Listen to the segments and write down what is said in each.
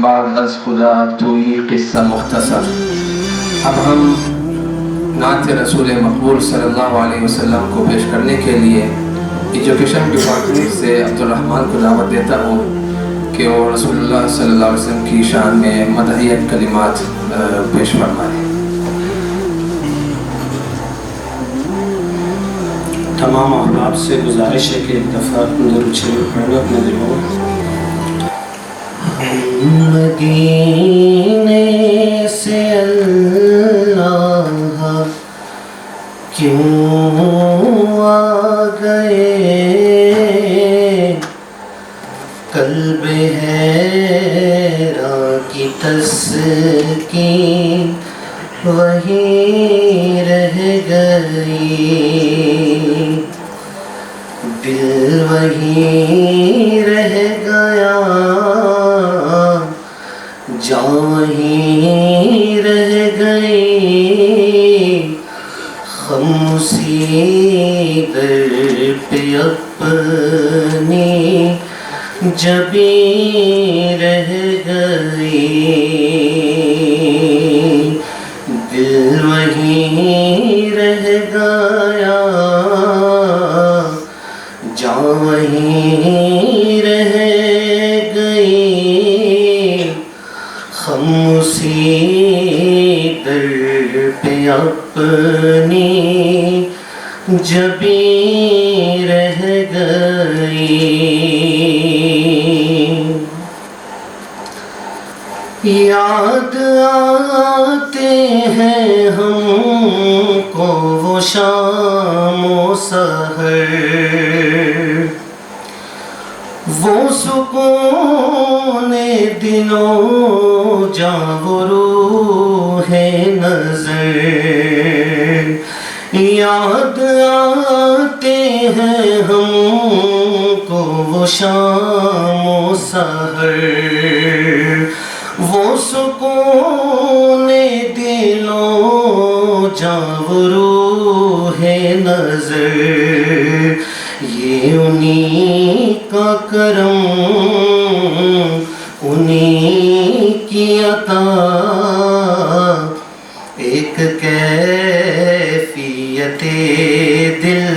بعد از خدا توئی قصہ مختصر۔ اب ہم نعت رسول مقبول صلی اللہ علیہ وسلم کو پیش کرنے کے لیے ایجوکیشن ڈپارٹمنٹ سے عبدالرحمن کو دعوت دیتا ہوں کہ وہ رسول اللہ صلی اللہ علیہ وسلم کی شان میں مدحیہ کلمات پیش فرمائیں۔ تمام احباب سے گزارش ہے کہ ایک دفعہ درود شریف پڑھ لو اپنے دلوں میں۔ مدینے سے اللہ کیوں آ گئے، قلب حیران کی تسکین وہیں رہ گئی، دل وہیں رہ گیا، جان وہیں رہ گئی، خاموشی در پہ اپنی جبیں رہ گئی، دل وہیں رہ گیا، جان وہیں رہ گئی، خاموشی در پہ اپنی جبیں رہ گئی۔ یاد آتے ہیں ہم کو وہ شام و سحر، وہ سکون دلوں جاں وہ روح نظر، یاد آتے ہیں ہم کو وہ شام و سحر، وہ سکون دلوں جاں وہ روح نظر، یہ انہی کا کرم انہی کی عطا، ایک کیفیت دل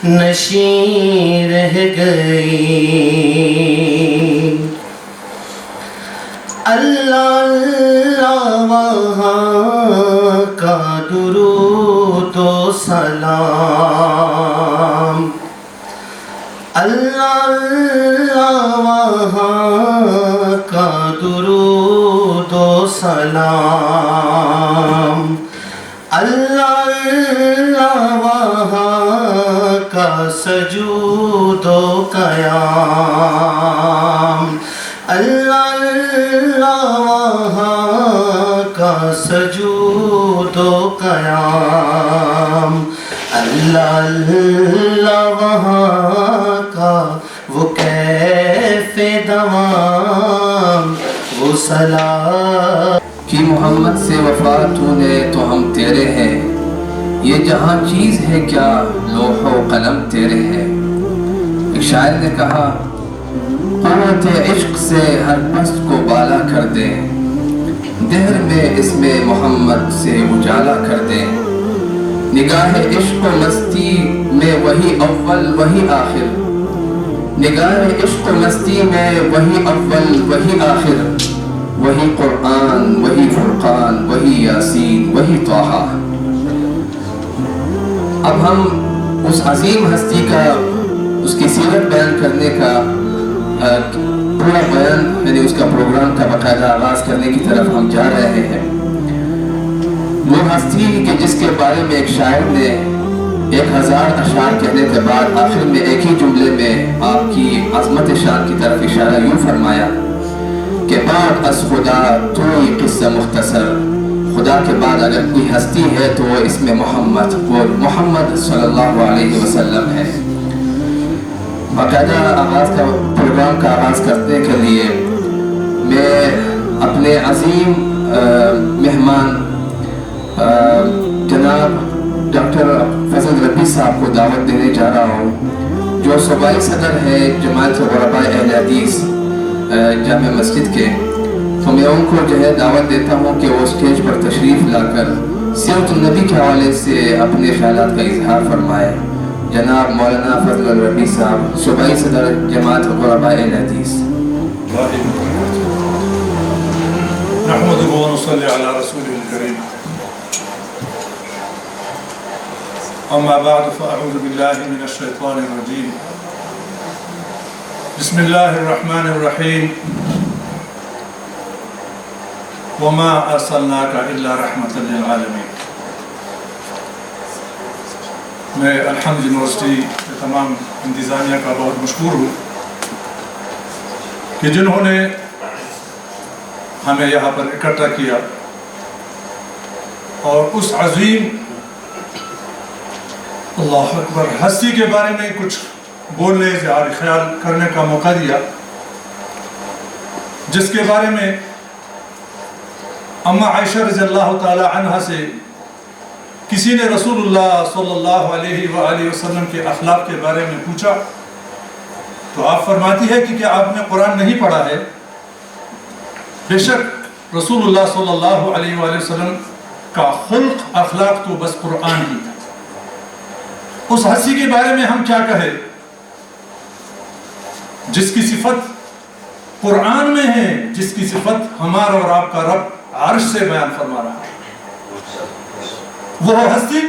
نشیں رہ گئی۔ اللہ اللہ وہاں کا درود و سلام، اللہ اللہ وہاں کا درود و سلام، اللہ اللہ وہاں کا سجود و قیام، اللہ اللہ وہاں کا سجود و قیام، اللہ اللہ وہاں کا وہ کیف دوام، وہ سلام کہ محمد سے وفا تو نے تو ہم تیرے ہیں، یہ جہاں چیز ہے کیا لوح و قلم تیرے ہیں۔ ایک شاعر نے کہا قوت عشق سے ہر پست کو بالا کر دے، دہر میں اس میں محمد سے اجالا کر دے، نگاہ عشق و مستی میں وہی اول وہی آخر، نگاہ عشق و مستی میں وہی اول وہی آخر، وہی قرآن وہی فرقان وہی یاسین وہی طٰہٰ۔ اب ہم اس عظیم ہستی کا اس کی سیرت بیان کرنے کا پورا بیان یعنی اس کا پروگرام کا باقاعدہ آغاز کرنے کی طرف ہم جا رہے ہیں۔ وہ ہستی کہ جس کے بارے میں ایک شاعر نے 1000 اشعار کہنے کے بعد آخر میں ایک ہی جملے میں آپ کی عظمت شان کی طرف اشارہ یوں فرمایا کہ بعد از خدا توئی قصہ مختصر، خدا کے بعد اگر کوئی ہستی ہے تو وہ اس میں محمد، وہ محمد صلی اللہ علیہ وسلم ہے۔ باقاعدہ پروگرام کا آغاز کرنے کے لیے میں اپنے عظیم مہمان جناب ڈاکٹر فضل ربی صاحب کو دعوت دینے جا رہا ہوں، جو صوبائی صدر ہے جماعت غرباء اہل حدیث جامع مسجد کے، تو میں ان کو جو ہے دعوت دیتا ہوں کہ وہ اسٹیج پر تشریف لا کر سیرت النبی کے حوالے سے اپنے خیالات کا اظہار فرمائے۔ جناب مولانا فضل الربیع صاحب، صوبائی صدر جماعت غرباء الحدیث۔ نحمده ونصلي على رسوله الكريم، أما بعد فأعوذ بالله من الشيطان الرجيم، بسم الله الرحمن الرحيم، وما أرسلناك إلا رحمة للعالمين۔ میں الحمد یونیورسٹی کے تمام انتظامیہ کا بہت مشکور ہوں کہ جنہوں نے ہمیں یہاں پر اکٹھا کیا اور اس عظیم اللہ اکبر ہستی کے بارے میں کچھ بولنے اظہار خیال کرنے کا موقع دیا، جس کے بارے میں اما عائشہ رضی اللہ تعالی عنہا سے کسی نے رسول اللہ صلی اللہ علیہ وآلہ وسلم کے اخلاق کے بارے میں پوچھا تو آپ فرماتی ہے کہ کیا آپ نے قرآن نہیں پڑھا ہے؟ بے شک رسول اللہ صلی اللہ علیہ وآلہ وسلم کا خلق اخلاق تو بس قرآن ہی تھا۔ اس ہستی کے بارے میں ہم کیا کہیں جس کی صفت قرآن میں ہے، جس کی صفت ہمارا اور آپ کا رب عرش سے بیان فرما رہا ہے۔ وہ ہستی،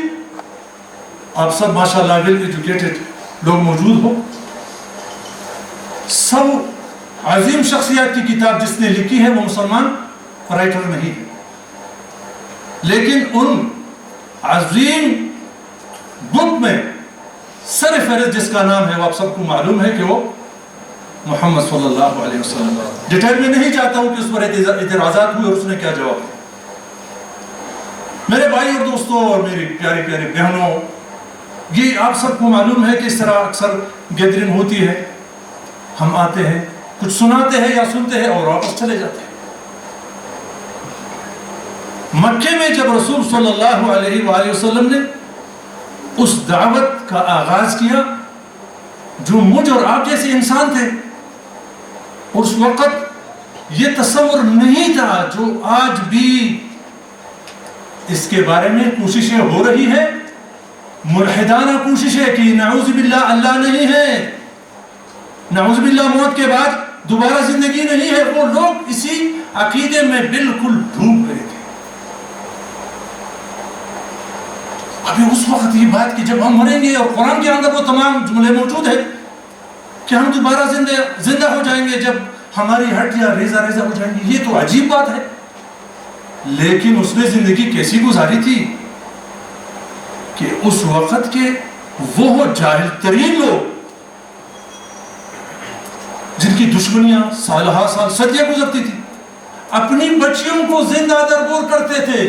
آپ سب ماشاءاللہ ویل ایجوکیٹڈ لوگ موجود ہو، سب عظیم شخصیات کی کتاب جس نے لکھی ہے وہ مسلمان رائٹر نہیں ہے، لیکن ان عظیم بک میں سر فہرست جس کا نام ہے وہ آپ سب کو معلوم ہے کہ وہ محمد صلی اللہ علیہ وسلم۔ ڈیٹیل میں نہیں چاہتا ہوں کہ اس پر اعتراضات ہوئے اور اس نے کیا جواب دیا۔ میرے بھائی اور دوستوں اور میری پیاری پیاری بہنوں، یہ آپ سب کو معلوم ہے کہ اس طرح اکثر گیدرنگ ہوتی ہے، ہم آتے ہیں، کچھ سناتے ہیں یا سنتے ہیں اور واپس چلے جاتے ہیں۔ مکے میں جب رسول صلی اللہ علیہ وآلہ وسلم نے اس دعوت کا آغاز کیا جو مجھ اور آپ جیسے انسان تھے، اس وقت یہ تصور نہیں تھا جو آج بھی اس کے بارے میں کوششیں ہو رہی ہیں، ملحدانہ کوششیں کہ نعوذ باللہ اللہ نہیں ہے، نعوذ باللہ موت کے بعد دوبارہ زندگی نہیں ہے۔ وہ لوگ اسی عقیدے میں بالکل ڈوب گئے تھے۔ ابھی اس وقت یہ بات کہ جب ہم مریں گے اور قرآن کے اندر وہ تمام جملے موجود ہیں کہ ہم دوبارہ زندہ ہو جائیں گے جب ہماری ہڈیاں ریزہ ریزہ ہو جائیں گی، یہ تو عجیب بات ہے۔ لیکن اس نے زندگی کیسی گزاری تھی کہ اس وقت کے وہ جاہل ترین لوگ جن کی دشمنیاں سالہ سال صدیاں گزرتی تھی، اپنی بچیوں کو زندہ درگور کرتے تھے۔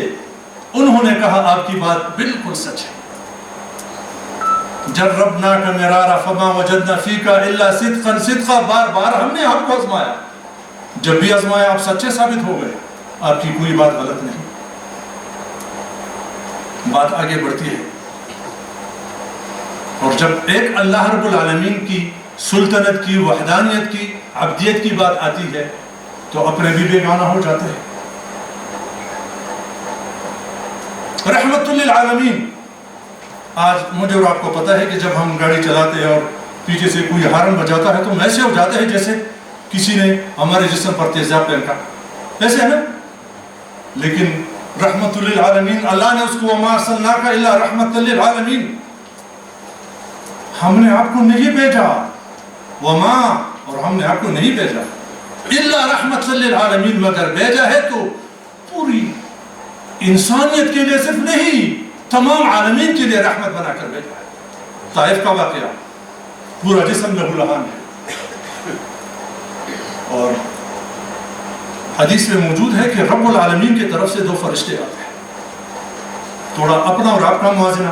انہوں نے کہا آپ کی بات بالکل سچ ہے، جربناک مرارا فما وجدنا فیک الا صدقا صدقا، بار بار ہم نے آپ کو آزمایا، جب بھی آزمایا آپ سچے ثابت ہو گئے، آپ کی کوئی بات غلط نہیں۔ بات آگے بڑھتی ہے اور جب ایک اللہ رب العالمین کی سلطنت کی، وحدانیت کی، عبدیت کی بات آتی ہے تو اپنے بھی بیگانہ ہو جاتے ہیں۔ رحمت للعالمین، آج مجھے اور آپ کو پتا ہے کہ جب ہم گاڑی چلاتے ہیں اور پیچھے سے کوئی ہارن بجاتا ہے تو ہم ایسے ہو جاتے ہیں جیسے کسی نے ہمارے جسم پر تیزاب پھینکا، ایسے ہے نا؟ لیکن رحمت للعالمین، اللہ نے اس کو وما ارسلناک الا رحمت للعالمین، ہم نے آپ کو نہیں بھیجا، وما، اور ہم نے آپ کو نہیں بھیجا الا رحمت للعالمین، مگر بھیجا ہے تو پوری انسانیت کے لیے صرف نہیں، تمام عالمین کے لیے رحمت بنا کر بھیجا ہے۔ طائف کا واقعہ، پورا جسم لہو لہان ہے، اور حدیث میں موجود ہے کہ رب العالمین کی طرف سے 2 فرشتے آتے ہیں۔ تھوڑا اپنا اور آپ کا موازنہ،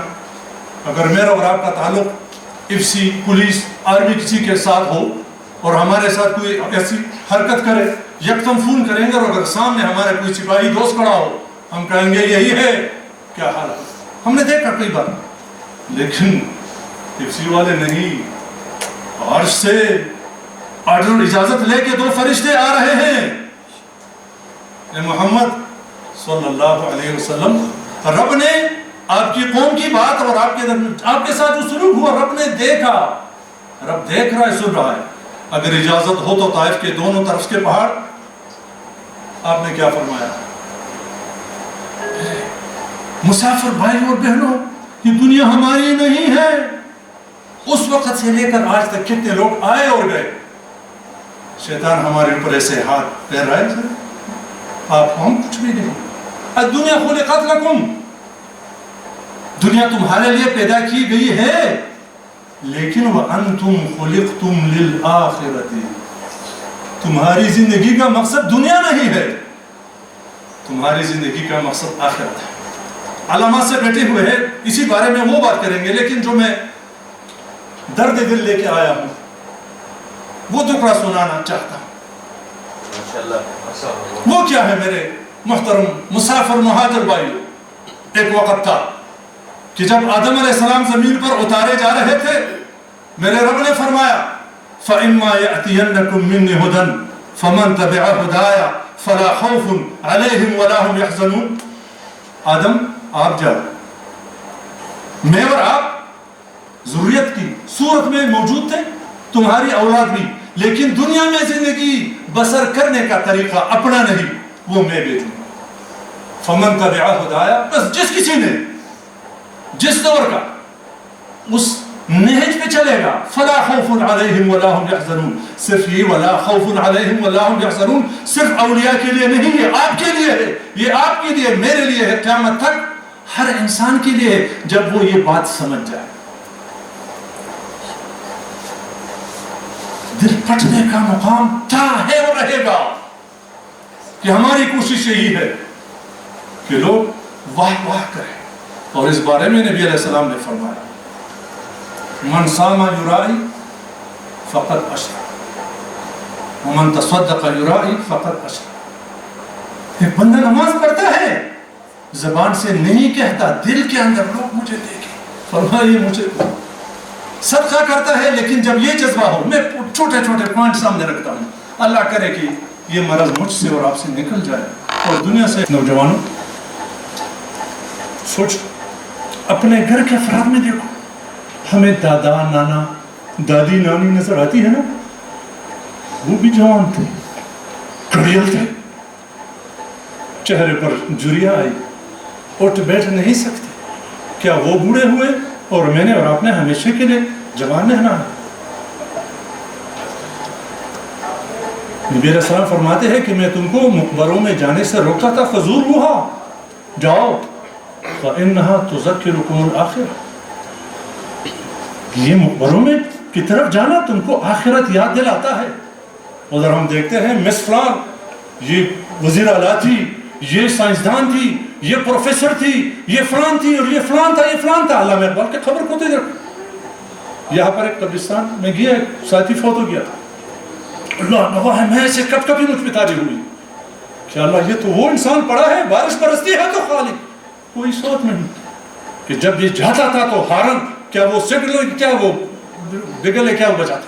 اگر میرا اور آپ کا تعلق افسی، پولیس، آرمی کسی کے ساتھ ہو اور ہمارے ساتھ کوئی ایسی حرکت کرے، یکدم فون کریں گے، اور اگر سامنے ہمارا کوئی سپاہی دوست کھڑا ہو ہم کہیں گے یہی ہے، کیا حال ہے؟ ہم نے دیکھا کئی بار، لیکن افسی والے نہیں، عرش سے آرڈر اجازت لے کے 2 فرشتے آ رہے ہیں اے محمد صلی اللہ علیہ وسلم، رب نے آپ کی قوم کی بات اور آپ کے ساتھ جو سلوک ہوا رب نے دیکھا، رب دیکھ رہا ہے، سن رہا ہے۔ اگر اجازت ہو تو طائف کے دونوں طرف کے پہاڑ، آپ نے کیا فرمایا؟ مسافر بھائی اور بہنوں، یہ دنیا ہماری نہیں ہے۔ اس وقت سے لے کر آج تک کتنے لوگ آئے اور گئے، شیطان ہمارے اوپر ایسے ہاتھ پھیر رہا ہے، آپ ہم کچھ بھی نہیں۔ الدنیا خلقت لکم، دنیا تمہارے لیے پیدا کی گئی ہے، لیکن وَأَنْتُمْ خُلِقْتُمْ لِلْآخِرَةِ، تمہاری زندگی کا مقصد دنیا نہیں ہے، تمہاری زندگی کا مقصد آخرت ہے۔ علامات سے بیٹھے ہوئے ہیں، اسی بارے میں وہ بات کریں گے، لیکن جو میں درد دل لے کے آیا ہوں وہ ٹکڑا سنانا چاہتا ہوں۔ وہ کیا ہے میرے محترم مسافر مہاجر بھائیو؟ ایک وقت تھا کہ جب آدم علیہ السلام زمین پر اتارے جا رہے تھے، میرے رب نے فرمایا فَإِمَّا يَأْتِيَنَّكُم مِّنِّي هُدًى فَمَن تَبِعَ هُدَايَ فَلَا خَوْفٌ عَلَيْهِمْ وَلَا هُمْ يَحْزَنُونَ۔ آدم آپ جاؤ، میں اور آپ ذریت کی صورت میں موجود تھے، تمہاری اولاد بھی، لیکن دنیا میں زندگی بسر کرنے کا طریقہ اپنا نہیں، وہ میں بھیجوں گا۔ فَمَن تَبِعَ هُدَايَ، بس جس کسی نے جس دور کا اس نہج پہ چلے گا، فَلَا خَوْفٌ عَلَيْهِمْ وَلَا هُمْ يَحْزَنُونَ، صرف یہ وَلَا خَوْفٌ عَلَيْهِمْ وَلَا هُمْ يَحْزَنُونَ صرف اولیاء کے لیے نہیں ہے، آپ کے لیے ہے، یہ آپ کے لیے، میرے لیے ہے، قیامت تک ہر انسان کے لیے ہے۔ جب وہ یہ بات سمجھ جائے، دل پھٹنے کا مقام کیا ہے اور رہے گا کہ ہماری کوشش یہی ہے کہ لوگ واہ واہ کریں، اور اس بارے میں نبی علیہ السلام نے فرمایا من صام یرائی فقد اشرک ومن تصدق یرائی فقد اشرک۔ ایک بندہ نماز پڑھتا ہے، زبان سے نہیں کہتا، دل کے اندر لوگ مجھے دیکھیں، فرمائیے مجھے صدقہ کرتا ہے، لیکن جب یہ جذبہ ہو، میں چھوٹے چھوٹے پوائنٹ سامنے رکھتا ہوں، اللہ کرے کہ یہ مرض مجھ سے اور آپ سے نکل جائے اور دنیا سے۔ نوجوانوں سوچ، اپنے گھر کے افراد میں دیکھو، ہمیں دادا نانا دادی نانی نظر آتی ہے نا، وہ بھی جوان تھے، کڑیل تھے، چہرے پر جھریاں آئی، اٹھ بیٹھ نہیں سکتے، کیا وہ بوڑھے ہوئے اور میں نے اور آپ نے ہمیشہ کے لیے جوان رہنا ہے؟ نبی علیہ السلام فرماتے ہیں کہ میں تم کو مقبروں میں جانے سے روکتا تھا، فزوروها، جاؤ، فإنها تذکرکم الآخرہ، یہ مقبروں میں کی طرف جانا تم کو آخرت یاد دلاتا ہے۔ ادھر ہم دیکھتے ہیں مس فلان، یہ وزیر اعلیٰ تھی، یہ سائنسدان تھی، یہ پروفیسر تھی، یہ فلان تھی، اور یہ فلان تھا، یہ فلان تھا۔ اللہ میں اقبال کے خبر کو دے رکھ، یہاں پر ایک قبرستان میں گیا، ایک ساتھی فوت ہو گیا تھا، اللہ نواہ ہے، میں ایسے کب کبھی مجھ پہ تاری ہوئی کہ اللہ یہ تو وہ انسان پڑا ہے، بارش برستی ہے تو خالی کوئی سوچ نہیں، کہ جب یہ جاتا تھا تو ہارن کیا وہ سگنل کیا وہ بگلے کیا وہ بجاتا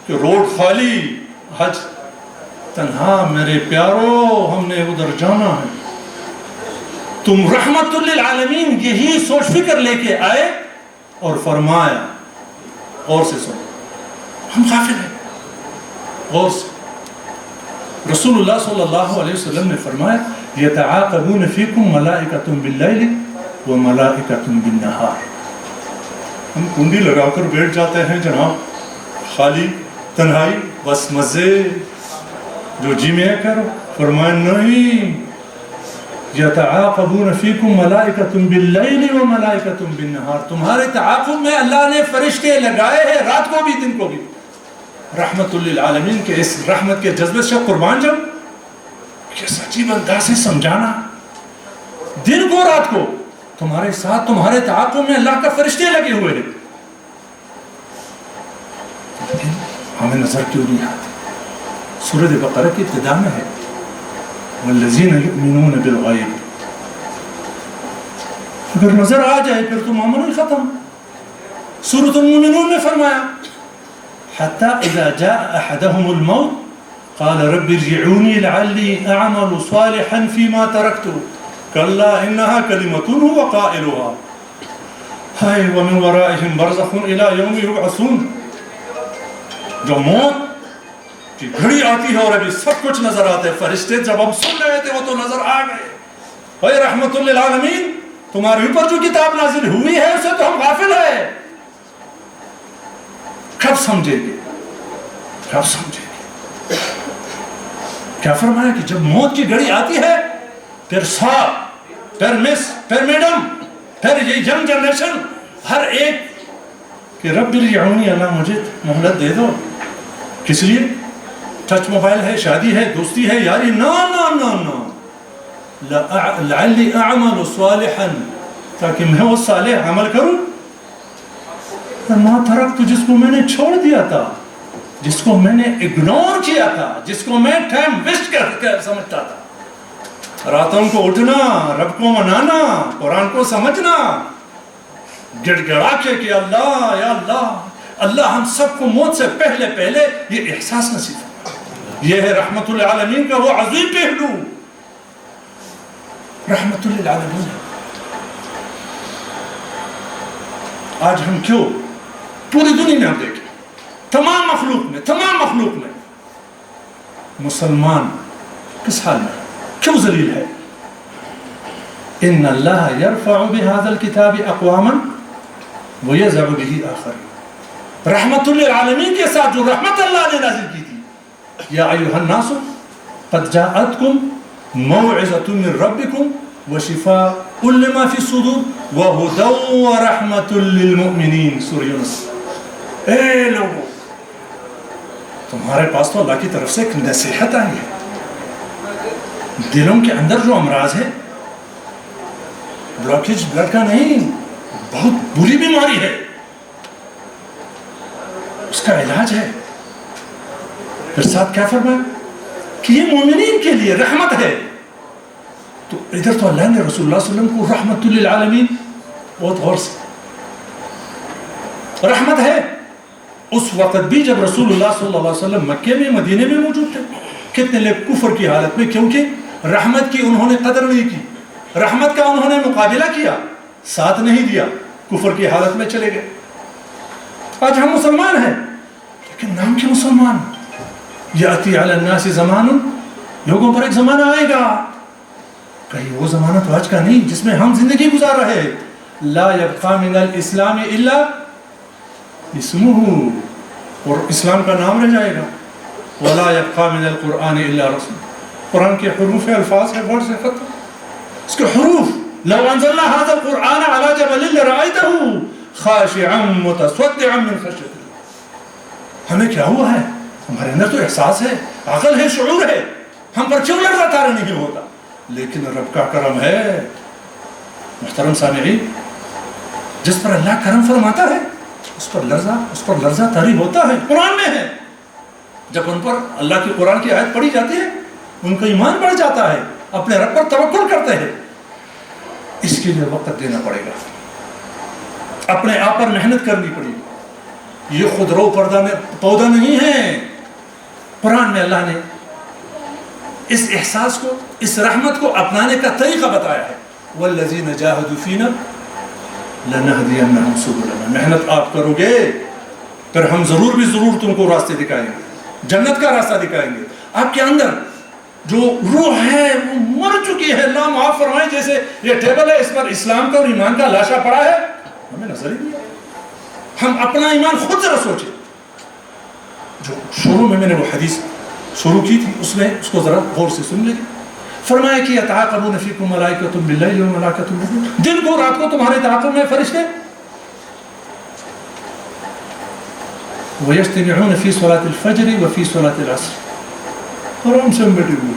کہ روڈ خالی، حج تنہا، میرے پیارو ہم نے ادھر جانا ہے۔ تم رحمت للعالمین یہی سوچ فکر لے کے آئے اور فرمایا، غور سے سنو، ہم غافل ہیں، غور سے۔ رسول اللہ صلی اللہ علیہ وسلم نے فرمایا یتعاقبون فیکم ملائکۃ باللیل و ملائکۃ بالنہار، ہم کنڈی لگا کر بیٹھ جاتے ہیں جناب، خالی تنہائی، بس مزے، جو جی میں کرو۔ فرمایا نہیں، یتعاقبون فیکم ملائکۃ باللیل و ملائکۃ بالنہار، تمہارے تعاقب میں اللہ نے فرشتے لگائے ہیں، رات کو بھی دن کو بھی، رحمت للعالمین کے اس رحمت کے جذبے سے قربان جاؤ۔ کس عجیب انداز سے سمجھانا، دن کو رات کو تمہارے ساتھ، تمہارے تعاقب میں اللہ کا فرشتے لگے ہوئے ہیں، لیکن ہمیں نظر کیوں نہیں آتی؟ سورۃ بقرہ کی ابتدا میں ہے والذین یؤمنون بالغیب، اگر نظر آ جائے پھر تو معاملہ ختم۔ سورۃ المؤمنون میں فرمایا حتی اذا جاء احدهم الموت قال رب ارجعوني لعلی اعمل صالحا فيما تركت كلا انها كلمة هو قائلها ہائے ومن ورائهم برزخ الى یوم یبعثون. جو موت کی گھڑی آتی ہے اور ابھی سب کچھ نظر آتے ہیں، فرشتے جب ہم سن رہے تھے وہ تو نظر آ گئے. اے رحمت للعالمین، تمہارے اوپر جو کتاب نازل ہوئی ہے اسے تو ہم غافل ہیں. کب سمجھیں گے؟ کب سمجھیں گے؟ کیا فرمایا کہ جب موت کی گھڑی آتی ہے پھر صاحب، پھر مس، پھر میڈم، پھر یہ ینگ جنریشن، ہر ایک کہ رب ارجعونی، اللہ مجھے مہلت دے دو. کس لیے؟ ٹچ موبائل ہے، شادی ہے، دوستی ہے، یاری. نا نا نا نا، لعلی اعمل صالحا، تاکہ میں وہ صالح عمل کروں. ما ترکت، جس کو میں نے چھوڑ دیا تھا، جس کو میں نے اگنور کیا تھا، جس کو میں ٹائم ویسٹ کر سمجھتا تھا. راتوں کو اٹھنا، رب کو منانا، قرآن کو سمجھنا، گڑ گڑا کے کہ اللہ یا اللہ، اللہ ہم سب کو موت سے پہلے پہلے یہ احساس نصیب ہے. یہ ہے رحمت للعالمین کا وہ عظیم پہلو. رحمت للعالمین. آج ہم کیوں پوری دنیا میں ہم دیکھیں، تمام مخلوق میں مسلمان کس حال میں، کیوں ذلیل ہے؟ ان اللہ یرفع بهذا الكتاب اقواما ویضع به آخرین. رحمت للعالمین کے ساتھ جو رحمت اللہ نے نازل کی تھی، یا ایھا الناس قد جاءتکم موعظۃ من ربکم وشفاء لما فی الصدور وہدی ورحمۃ للمؤمنین. سورہ یونس. اے لوگوں، تمہارے پاس تو اللہ کی طرف سے ایک نصیحت آئی ہے. دلوں کے اندر جو امراض ہے، بلاکیج بلڈ کا نہیں، بہت بری بیماری ہے، اس کا علاج ہے. پھر ساتھ کیا فرمایا کہ یہ مومنین کے لیے رحمت ہے. تو ادھر تو اللہ نے رسول اللہ صلی اللہ علیہ وسلم کو رحمت للعالمین، بہت غور سے رحمت ہے. اس وقت بھی جب رسول اللہ صلی اللہ علیہ وسلم مکے میں، مدینے میں موجود تھے، کتنے لوگ کفر کی حالت میں، کیونکہ رحمت کی انہوں نے قدر نہیں کی، رحمت کا انہوں نے مقابلہ کیا، ساتھ نہیں دیا، کفر کی حالت میں چلے گئے. آج ہم مسلمان ہیں لیکن نام کے مسلمان. یاتی علی الناس زمان، لوگوں پر ایک زمانہ آئے گا، کہیں وہ زمانہ تو آج کا نہیں جس میں ہم زندگی گزار رہے. لا یبقى من الاسلام الا اسمہ، اور اسلام کا نام رہ جائے گا. ولا يبقى من القرآن الا رسم، قرآن کے حروف الفاظ ہے، ورڈ سے ختم. اس کے حروف، لو انزلنا هذا القرآن على جبل لرأيته خاشعا متصدعا من خشیة اللہ. ہمیں کیا ہوا ہے؟ ہمارے اندر تو احساس ہے، عقل ہے، شعور ہے، ہم پر کیوں لرزہ طاری نہیں ہوتا؟ لیکن رب کا کرم ہے. محترم سامعین، جس پر اللہ کرم فرماتا ہے اس پر لرزہ طاری ہوتا ہے. قرآن میں ہے، جب ان پر اللہ کی قرآن کی آیت پڑھی جاتی ہے ان کا ایمان بڑھ جاتا ہے، اپنے رب پر توکل کرتے ہیں. اس کے لیے وقت دینا پڑے گا، اپنے آپ پر محنت کرنی پڑے گی. یہ خود رو پودا نہیں ہے. قرآن میں اللہ نے اس احساس کو، اس رحمت کو اپنانے کا طریقہ بتایا ہے. والذین جاہدوا فینا لنہدینہم سبلنا. محنت آپ کرو گے پھر ہم ضرور بھی ضرور تم کو راستے دکھائیں گے، جنت کا راستہ دکھائیں گے. آپ کے اندر جو روح ہے وہ مر چکی ہے. اللہ معاف فرمائے، جیسے یہ ٹیبل ہے اس پر اسلام کا اور ایمان کا لاشا پڑا ہے، ہمیں نظر ہی نہیں. ہم اپنا ایمان خود ذرا سوچیں. جو شروع میں نے وہ حدیث شروع کی تھی اس میں اس کو ذرا غور سے سن لیجیے. فرمایا کہ یتعاقبون فیکم ملائکۃ باللیل و ملائکۃ بالنہار، دن کو رات کو تمہارے تعاقب میں فرشتے. ویجتمعون فی صلاۃ الفجر و فی صلاۃ العصر، اور ہم سے بیٹھے ہوئے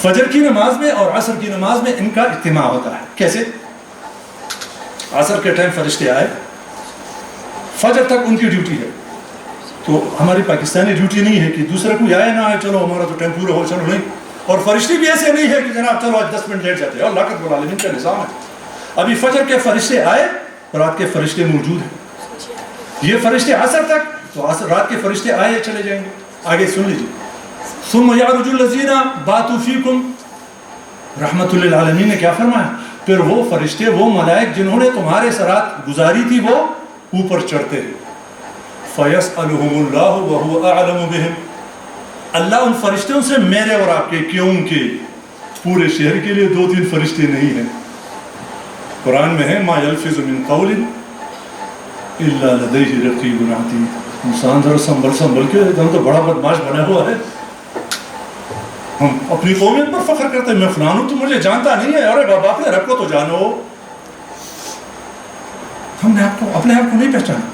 فجر کی نماز میں اور عصر کی نماز میں ان کا اجتماع ہوتا ہے. کیسے؟ عصر کے ٹائم فرشتے آئے، فجر تک ان کی ڈیوٹی ہے. تو ہماری پاکستانی ڈیوٹی نہیں ہے کہ دوسرے کو آئے نہ آئے، چلو ہمارا تو ٹائم پورا ہو، چلو نہیں. اور فرشتے بھی ایسے نہیں ہے کہ جناب چلو آج 10 منٹ لیٹ جاتے ہیں. اللہ رب العالمین کا نظام ہے. ابھی فجر کے فرشتے آئے، رات کے فرشتے موجود ہیں. یہ فرشتے عصر تک، تو رات کے فرشتے آئے چلے جائیں گے. آگے سن لیجیے. ثم يعرج الذين باتوا فيكم رحمت للعالمین نے کیا فرمایا؟ پھر وہ فرشتے، وہ ملائک جنہوں نے تمہارے ساتھ گزاری تھی، وہ اوپر چڑھتے ہیں. فَيَسْأَلُهُمُ اللَّهُ وَهُوَ أَعْلَمُ بِهِمْ. اللہ ان فرشتوں سے میرے اور آپ کے، کیونکہ پورے شہر کے لیے 2-3 فرشتے نہیں ہیں. قرآن میں ہے مَا يَلْفِظُ مِنْ قَوْلٍ إِلَّا لَدَيْهِ رَقِيبٌ عَتِيدٌ. انسان ذرا سنبھل کے، ہم تو بڑا بدماش بنا ہوا ہے. ہم اپنی قومیت پر فخر کرتے ہیں، میں فلان ہوں، تو مجھے جانتا نہیں ہے. ارے باپ نے رب کو تو جانو. ہم نے اپنے آپ کو نہیں پہچانا.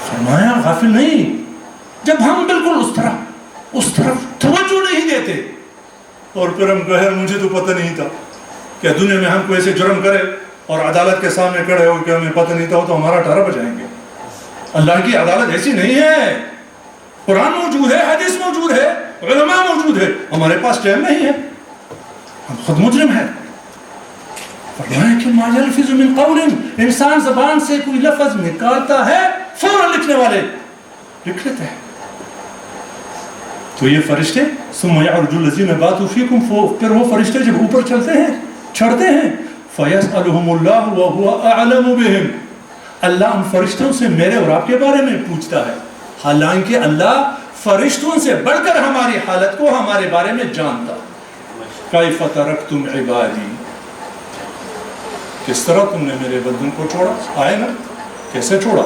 فرمایا غافل نہیں. جب ہم بالکل اس طرف توجہ نہیں دیتے، اور پھر ہم کہے مجھے تو پتہ نہیں تھا کہ دنیا میں ہم کو ایسے جرم کرے اور عدالت کے سامنے کھڑے ہو کہ ہمیں پتہ نہیں تھا تو ہمارا 18 بجائیں گے. اللہ کی عدالت ایسی نہیں ہے. قرآن موجود ہے، حدیث موجود ہے، علماء موجود ہے. ہمارے پاس ٹائم نہیں ہے، ہم خود مجرم ہیں. فرمایا کہ ما یلفظ من قول، انسان زبان سے کوئی لفظ نکالتا ہے فوراً لکھنے والے لکھ لیتے ہیں. تو یہ فرشتے ثم یعرج الذین باتوا فیکم، پھر وہ فرشتے جب اوپر چڑھتے ہیں فیسألہم اللہ وہو اعلم بہم، اللہ ان فرشتوں سے میرے اور آپ کے بارے میں پوچھتا ہے، حالانکہ اللہ فرشتوں سے بڑھ کر ہماری حالت کو، ہمارے بارے میں جانتا. کیف ترکتم عبادی، کس طرح تم نے میرے بندوں کو چھوڑا. آئے نا کیسے چھوڑا.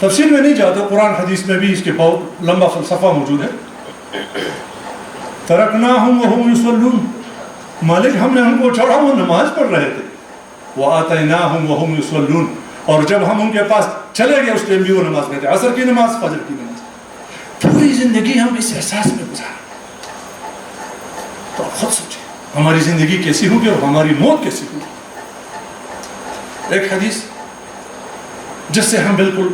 تفصیل میں نہیں جاتا، قرآن حدیث میں بھی اس کے بہت لمبا فلسفہ موجود ہے. ترکناہم وہم یصلون، مالک ہم نے ان کو چھوڑا، وہ نماز پڑھ رہے تھے. وآتیناہم وہم یصلون، اور جب ہم ان کے پاس چلے گئے اس ٹائم بھی وہ نماز پڑھتے، عصر کی نماز، فجر کی نماز. پوری زندگی ہم اس احساس میں گزاریں. تو آپ خود سوچیں ہماری زندگی کیسی ہوگی اور ہماری موت کیسی ہوگی. ایک حدیث جس سے ہم بالکل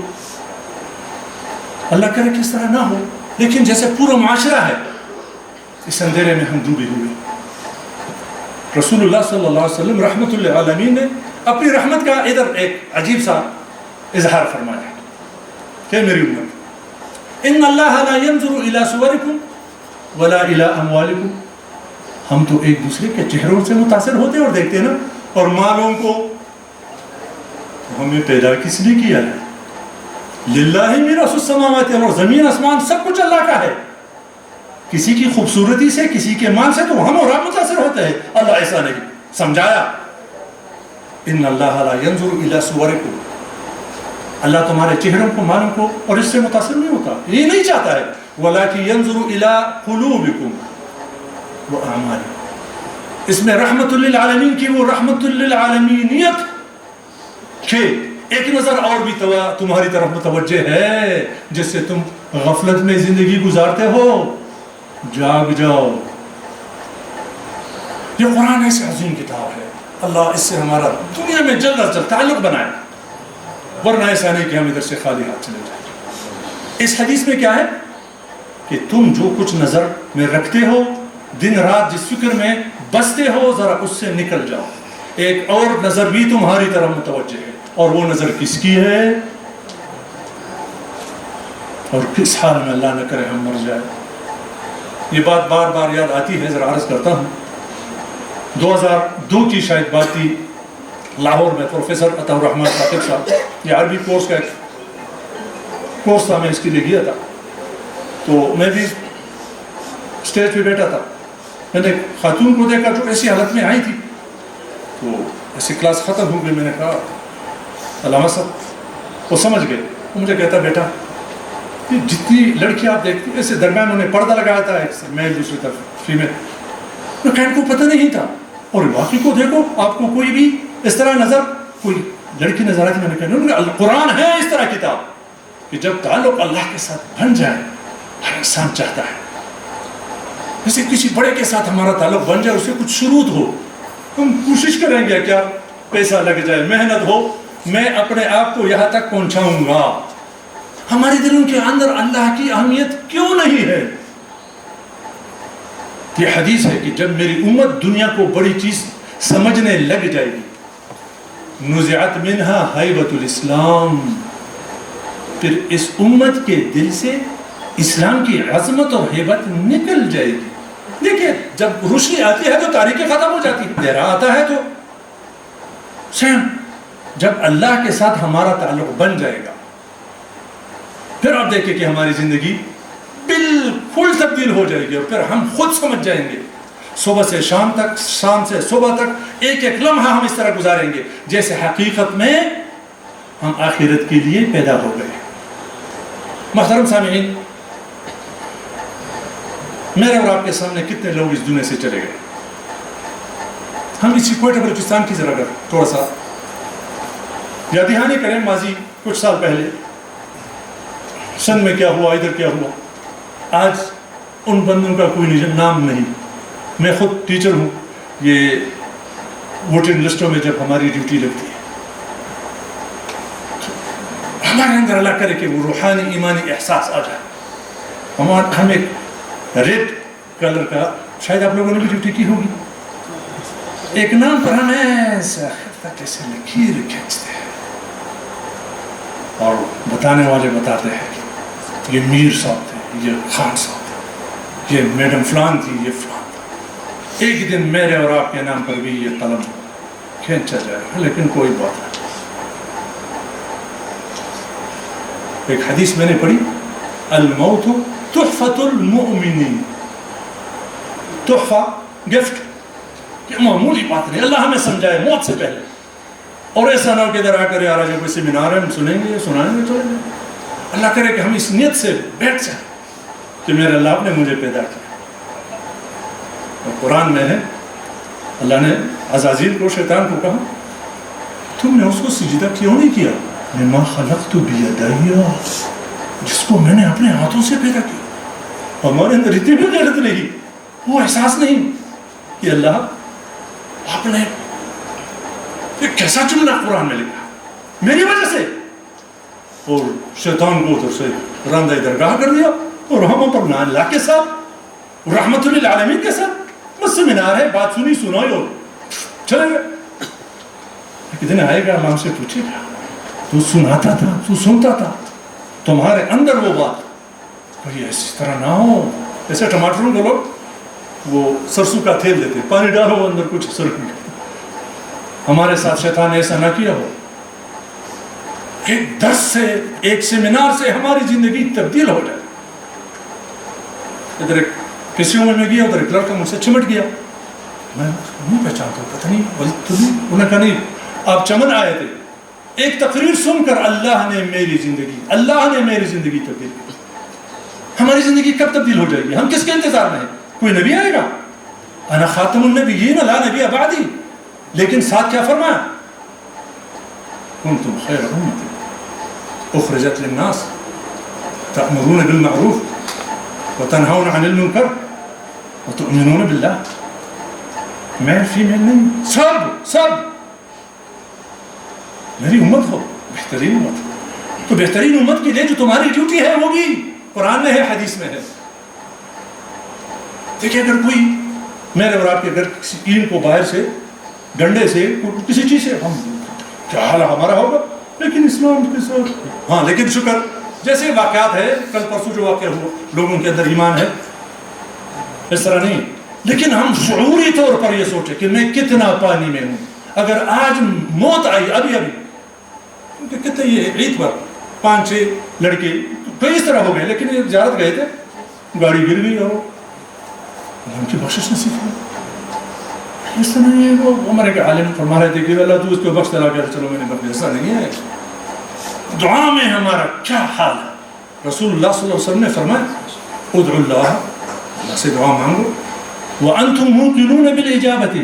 اللہ کرے کس طرح نہ ہو، لیکن جیسے پورا معاشرہ ہے اس اندھیرے میں ہم ڈوبے ہوئے. رسول اللہ صلی اللہ علیہ وسلم رحمت للعالمین نے اپنی رحمت کا ادھر ایک عجیب سا اظہار فرمایا کہ میری امت، ان اللہ لا ينظر الى صورکم ولا الى اموالکم. ہم تو ایک دوسرے کے چہروں سے متاثر ہوتے اور دیکھتے ہیں نا، اور مالوں کو. ہمیں پیدا کس لیے کیا ہے؟ للہ میراث السماوات والارض، زمین آسمان سب کچھ اللہ کا ہے. کسی کی خوبصورتی سے، کسی کے مال سے تو ہم اور آپ متاثر ہوتے ہیں. اللہ ایسا نہیں سمجھایا. ان اللہ لا ينظر الى صورکم، اللہ تمہارے چہروں کو، مالوں کو اور اس سے متاثر نہیں ہوتا، یہ نہیں چاہتا ہے. ولکن ينظر الى قلوبکم واعمالکم. اس میں رحمت للعالمین کی وہ رحمت للعالمینیت کہ ایک نظر اور بھی تمہاری طرف متوجہ ہے، جس سے تم غفلت میں زندگی گزارتے ہو. جاگ جاؤ. یہ قرآن ایسی عظیم کتاب ہے، اللہ اس سے ہمارا دنیا میں جلد از جلد تعلق بنائے، ورنہ ایسا نہیں کہ ہم ادھر سے خالی ہاتھ چلے جائیں. اس حدیث میں کیا ہے کہ تم جو کچھ نظر میں رکھتے ہو، دن رات جس فکر میں بستے ہو، ذرا اس سے نکل جاؤ. ایک اور نظر بھی تمہاری طرف متوجہ ہے، اور وہ نظر کس کی ہے اور کس حال میں اللہ نہ کرے ہم مر جائے. یہ بات بار بار یاد آتی ہے، ذرا عرض کرتا ہوں. 2002 کی شاید بات تھی، لاہور میں پروفیسر عطا الرحمن ثاقب صاحب، یہ عربی کورس کا ایک کورس تھا، میں اس کے لیے گیا تھا. تو میں بھی اسٹیج پہ بیٹھا تھا. میں نے خاتون کو دیکھا جو ایسی حالت میں آئی تھی. تو ایسی کلاس ختم ہو گئی، میں نے کہا علامہ صاحب، وہ سمجھ گئے. وہ مجھے کہتا بیٹا کہ جتنی لڑکی آپ دیکھتی ایسے درمیان انہوں نے پردہ لگایا تھا، ایک میل دوسری طرف فیمیل. میں کہا ان کو پتہ نہیں تھا، اور باقی کو دیکھو آپ کو کوئی بھی اس طرح نظر کوئی لڑکی نظر آتی. میں نے کہا قرآن ہے اس طرح کتاب کہ جب تعلق اللہ کے ساتھ بن جائے، ہر انسان چاہتا ہے جیسے کسی بڑے کے ساتھ ہمارا تعلق بن جائے، اسے کچھ شروط ہو، ہم کوشش کریں گے، کیا پیسہ لگ جائے، محنت ہو، میں اپنے آپ کو یہاں تک پہنچاؤں گا. ہمارے دلوں کے اندر اللہ کی اہمیت کیوں نہیں ہے؟ یہ حدیث ہے کہ جب میری امت دنیا کو بڑی چیز سمجھنے لگ جائے گی، نزعت منہا حیبت الاسلام، پھر اس امت کے دل سے اسلام کی عظمت اور ہیبت نکل جائے گی. دیکھیں جب روشنی آتی ہے تو تاریکی ختم ہو جاتی ہے، اندھیرا آتا ہے تو سیم. جب اللہ کے ساتھ ہمارا تعلق بن جائے گا پھر آپ دیکھیں کہ ہماری زندگی بالکل تبدیل ہو جائے گی، اور پھر ہم خود سمجھ جائیں گے صبح سے شام تک، شام سے صبح تک ایک ایک لمحہ ہم اس طرح گزاریں گے جیسے حقیقت میں ہم آخرت کے لیے پیدا ہو گئے. محترم سامعین، میرے اور آپ کے سامنے کتنے لوگ اس دنیا سے چلے گئے. ہم اسی کوئٹہ بلوچستان کی ذرا تھوڑا سا یا دہانی کریں ماضی کچھ سال پہلے سندھ میں کیا ہوا، ادھر کیا ہوا. آج ان بندوں کا کوئی نام نہیں. میں خود ٹیچر ہوں. یہ ووٹنگ لسٹوں میں جب ہماری ڈیوٹی لگتی ہے ہمارے اندر اللہ کرے کہ وہ روحانی ایمانی احساس آ جائے. ہم ایک ریڈ کلر کا، شاید آپ لوگوں نے بھی ڈیوٹی کی ہوگی، ایک نام پر ہم ایسا کیسے لکیر کھینچتے ہیں اور بتانے والے بتاتے ہیں کہ یہ میر صاحب تھے، یہ خان صاحب تھے، یہ میڈم فلان تھی، یہ فلان تھا. ایک دن میرے اور آپ کے نام پر بھی یہ قلم کھینچا جائے گا، لیکن کوئی بات نہیں. ایک حدیث میں نے پڑھی، الموت تحفۃ المؤمنین. تحفہ، گفٹ، یہ معمولی بات نہیں. اللہ ہمیں سمجھائے موت سے پہلے. اور ایسا نہ ہو کہ ادھر آ کر یار کوئی سیمینار ہے ہم سنیں گے، سنائیں گے، چلیں گے. اللہ کرے کہ ہم اس نیت سے بیٹھ جائیں کہ میرے اللہ نے مجھے پیدا کیا. اور قرآن میں ہے، اللہ نے عزازیل کو، شیطان کو کہا تم نے اس کو سجدہ کیوں نہیں کیا؟ لما خلقت بیدی، جس کو میں نے اپنے ہاتھوں سے پیدا کیا. ہمارے اندر اتنی بھی غیرت نہیں، وہ احساس نہیں کہ اللہ آپ نے ایک کیسا جملہ قرآن میں لکھا میری وجہ سے، اور شیطان کو ادھر سے راندہ درگاہ کر دیا اور ہم پر اللہ کے ساتھ رحمت للعالمین کے ساتھ بس سیمینار ہے، بات سنی سنائی اور چلے گئے. ایک دن آئے گا اللہ ہم سے پوچھے گا تو سناتا تھا، تو سنتا تھا، تمہارے اندر وہ بات بھائی ایسی طرح نہ ہو. ایسے ٹماٹروں کو لوگ وہ سرسوں کا تیل دیتے، پانی ڈالو اندر کچھ سرکھ. ہمارے ساتھ شیطان نے ایسا نہ کیا ہو. ایک درس سے، ایک سیمینار سے ہماری زندگی تبدیل ہو جائے. ادھر ایک کسیوں میں گیا، ادھر ایک لڑکا مجھ سے چمٹ گیا، میں نہیں پہچانتا، پتہ نہیں انہوں نے کہا نہیں آپ چمن آئے تھے. ایک تقریر سن کر اللہ نے میری زندگی تبدیل کی. ہماری زندگی کب تبدیل ہو جائے گی؟ ہم کس کے انتظار میں ہیں؟ کوئی نبی آئے گا، انا خاتم النبیین لا نبی بعدی، لیکن ساتھ کیا فرمایا؟ کنتم خیر امت اخرجت للناس تأمرون بالمعروف وتنہون عن المنکر وتؤمنون باللہ. میل فیمیل نہیں، سب میری امت ہو، بہترین امت ہو. تو بہترین امت کے لیے جو تمہاری ڈیوٹی ہے وہ بھی قرآن میں ہے، حدیث میں ہے. دیکھیں اگر کوئی میرے اور آپ کے گھر کسی ایل کو باہر سے، ڈنڈے سے، کسی چیز سے، ہم کیا حال ہمارا ہوگا؟ لیکن اسلام کے ساتھ ہاں، لیکن شکر جیسے واقعات ہے کل پرسوں جو واقعہ ہوا، لوگوں کے اندر ایمان ہے، اس طرح نہیں. لیکن ہم شعوری طور پر یہ سوچیں کہ میں کتنا پانی میں ہوں. اگر آج موت آئی ابھی کتنے یہ عید پر 5-6 لڑکے کئی اس طرح ہو گئے، لیکن یہ زیارت گئے تھے، گاڑی گر گئی اور ان کی بخشش نصیب ہوئی. اس طرح نہیں. وہ ہمارے کے عالم فرما رہے تھے کہ اللہ تو اس کو بخش دلا کر چلو میں نے بخش. ایسا نہیں ہے. دعا میں ہمارا کیا حال ہے؟ رسول اللہ صلی اللہ علیہ وسلم نے فرمایا ادعوا اللہ سے دعا مانگو وانتم موقنون بالاجابۃ،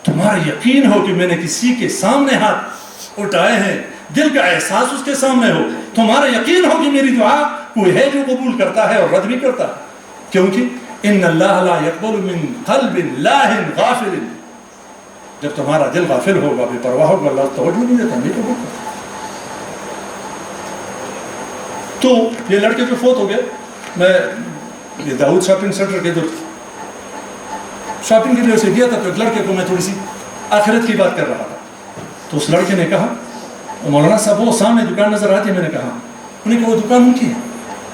تمہارا یقین ہو کہ میں نے کسی کے سامنے ہاتھ اٹھائے ہیں، دل کا احساس اس کے سامنے ہو، تمہارا یقین ہو کہ میری دعا کوئی ہے جو قبول کرتا ہے اور رد بھی کرتا ہے. کیونکہ ان اللہ لا يقبل من قلب لاہ غافل، جب تمہارا دل غافل ہوگا، بے پرواہ ہوگا، اللہ توجہ نہیں دیتا، نہیں قبول کرتا. تو یہ لڑکے جو فوت ہو گئے، میں یہ داؤد شاپنگ سینٹر کے ادھر شاپنگ کے لیے سے گیا تھا، تو ایک لڑکے کو میں تھوڑی سی آخرت کی بات کر رہا تھا. تو اس لڑکے نے کہا مولانا صاحب وہ سامنے دکان نظر آتی ہے. میں نے کہا، انہیں کہا وہ دکان ان کی ہے.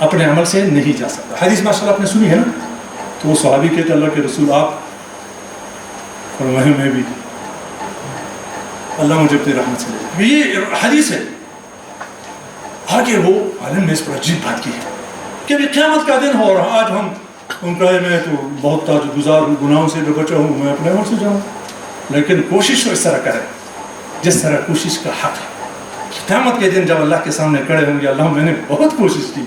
اپنے عمل سے نہیں جا سکتا. حدیث ماشاءاللہ آپ نے سنی ہے نا. تو وہ صحابی کہتے اللہ کے رسول آپ فرمائے میں بھی اللہ مجھے اپنی رحمت سے لے. یہ حدیث ہے. آگے وہ عالم نے اس پر عجیب بات کی ہے کہ ابھی قیامت کا دن ہو اور آج ہم کہے میں تو بہت تاج گزار ہوں, گناہوں سے بھی بچا ہوں, میں اپنے عمل سے جاؤں. لیکن کوشش تو اس طرح کرے جس طرح کوشش کا حق ہے. قیامت کے دن جب اللہ کے سامنے کھڑے ہوں گے, اللہ میں نے بہت کوشش کی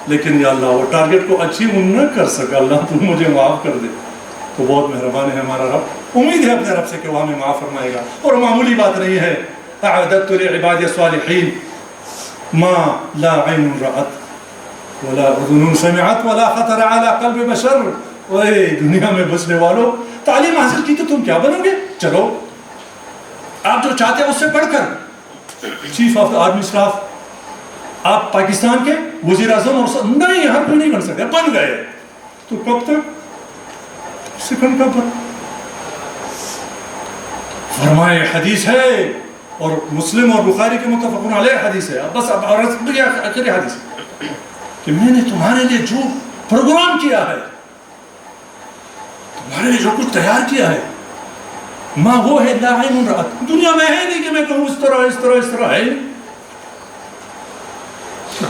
لیکن یا اللہ وہ ٹارگیٹ کو اچیو نہ کر سکا, اللہ تو مجھے معاف کر دے. تو بہت مہربان ہے ہمارا رب. امید ہے اپنے رب سے کہ وہ ہمیں معاف فرمائے گا. اور معمولی بات نہیں ہے. اعددت لعبادی الصالحین ما لا عین رأت ولا اذن سمعت ولا خطر على قلب بشر. اوے دنیا میں بسنے والوں, تعلیم حاصل کی تو تم کیا بنو گے؟ چلو آپ جو چاہتے ہیں اس سے پڑھ کر چیف آف آرمی اسٹاف, آپ پاکستان کے وزیر اعظم اور نہیں ہر کوئی نہیں بن سکتے, بن گئے تو کب تک سکھن کا بن. فرمائے حدیث ہے اور مسلم اور بخاری کے متفق علیہ حدیث ہے. بس اب آخری حدیث کہ میں نے تمہارے لیے جو پروگرام کیا ہے, تمہارے لیے جو کچھ تیار کیا ہے, ماں وہ ہے لا عین رأت. دنیا میں ہے نہیں کہ میں کہوں اس طرح اس طرح اس طرح ہے.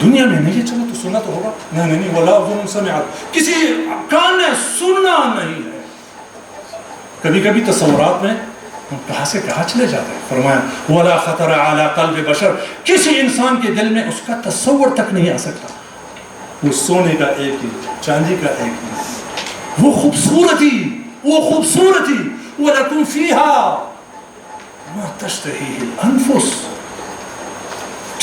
دنیا میں نہیں, چلو تو سننا تو ہوگا. نہیں ولا اذن سمعت, کسی کان نے سننا نہیں ہے. کبھی کبھی تصورات میں ہم کہاں سے کہاں چلے جاتے ہیں. فرمایا ولا خطر علی قلب بشر, کسی انسان کے دل میں اس کا تصور تک نہیں آ سکتا. وہ سونے کا ایک ہی, چاندی کا ایک ہی, وہ خوبصورتی وَلَكُمْ فِيهَا مَا تَشْتَهِهِ الْأَنفُسُ.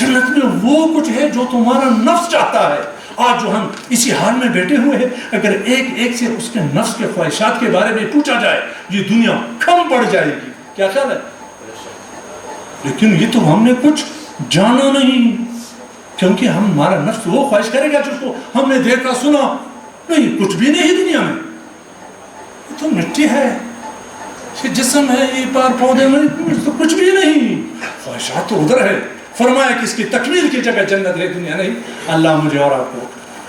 جنت میں وہ کچھ ہے جو تمہارا نفس چاہتا ہے. آج جو ہم اسی حال میں بیٹھے ہوئے ہیں, اگر ایک ایک سے اس کے نفس کے خواہشات کے بارے میں پوچھا جائے یہ دنیا کم پڑ جائے گی. کیا خیال ہے؟ لیکن یہ تو ہم نے کچھ جانا نہیں, کیونکہ ہمارا نفس وہ خواہش کرے گا جس کو ہم نے دیکھا سنا نہیں. کچھ بھی نہیں دنیا میں, یہ تو مٹی ہے, یہ جسم ہے, یہ پار پودے میں تو کچھ بھی نہیں. خواہشات تو ادھر ہے. فرمایا کہ اس کی تکمیل کی جگہ جنت ہے, دنیا نہیں. اللہ مجھے اور آپ کو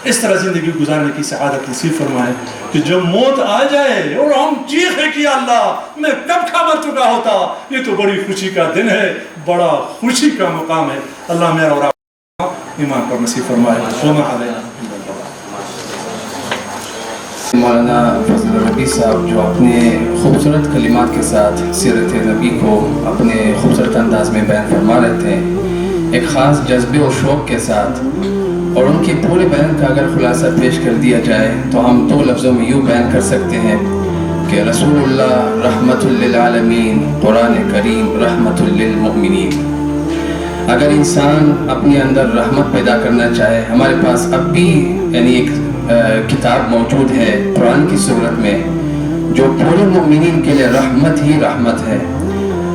اس طرح زندگی گزارنے کی سعادت نصیب فرمائے کہ جب موت آ جائے اور ہم چیخیں کہ اللہ میں کب کا مر چکا ہوتا. یہ تو بڑی خوشی کا دن ہے, بڑا خوشی کا مقام ہے. اللہ میرا اور آپ ایمان پر نصیب فرمائے. وما علینا. مولانا فضل الربیع صاحب جو اپنے خوبصورت کلمات کے ساتھ سیرت نبی کو اپنے خوبصورت انداز میں بیان فرما رہے تھے, ایک خاص جذبے اور شوق کے ساتھ, اور ان کے پورے بیان کا اگر خلاصہ پیش کر دیا جائے تو ہم 2 لفظوں میں یوں بیان کر سکتے ہیں کہ رسول اللہ رحمت للعالمین, قرآن کریم رحمت للمؤمنین. اگر انسان اپنے اندر رحمت پیدا کرنا چاہے, ہمارے پاس اب بھی یعنی ایک کتاب موجود ہے قرآن کی صورت میں جو پورے مومنین کے لیے رحمت ہی رحمت ہے.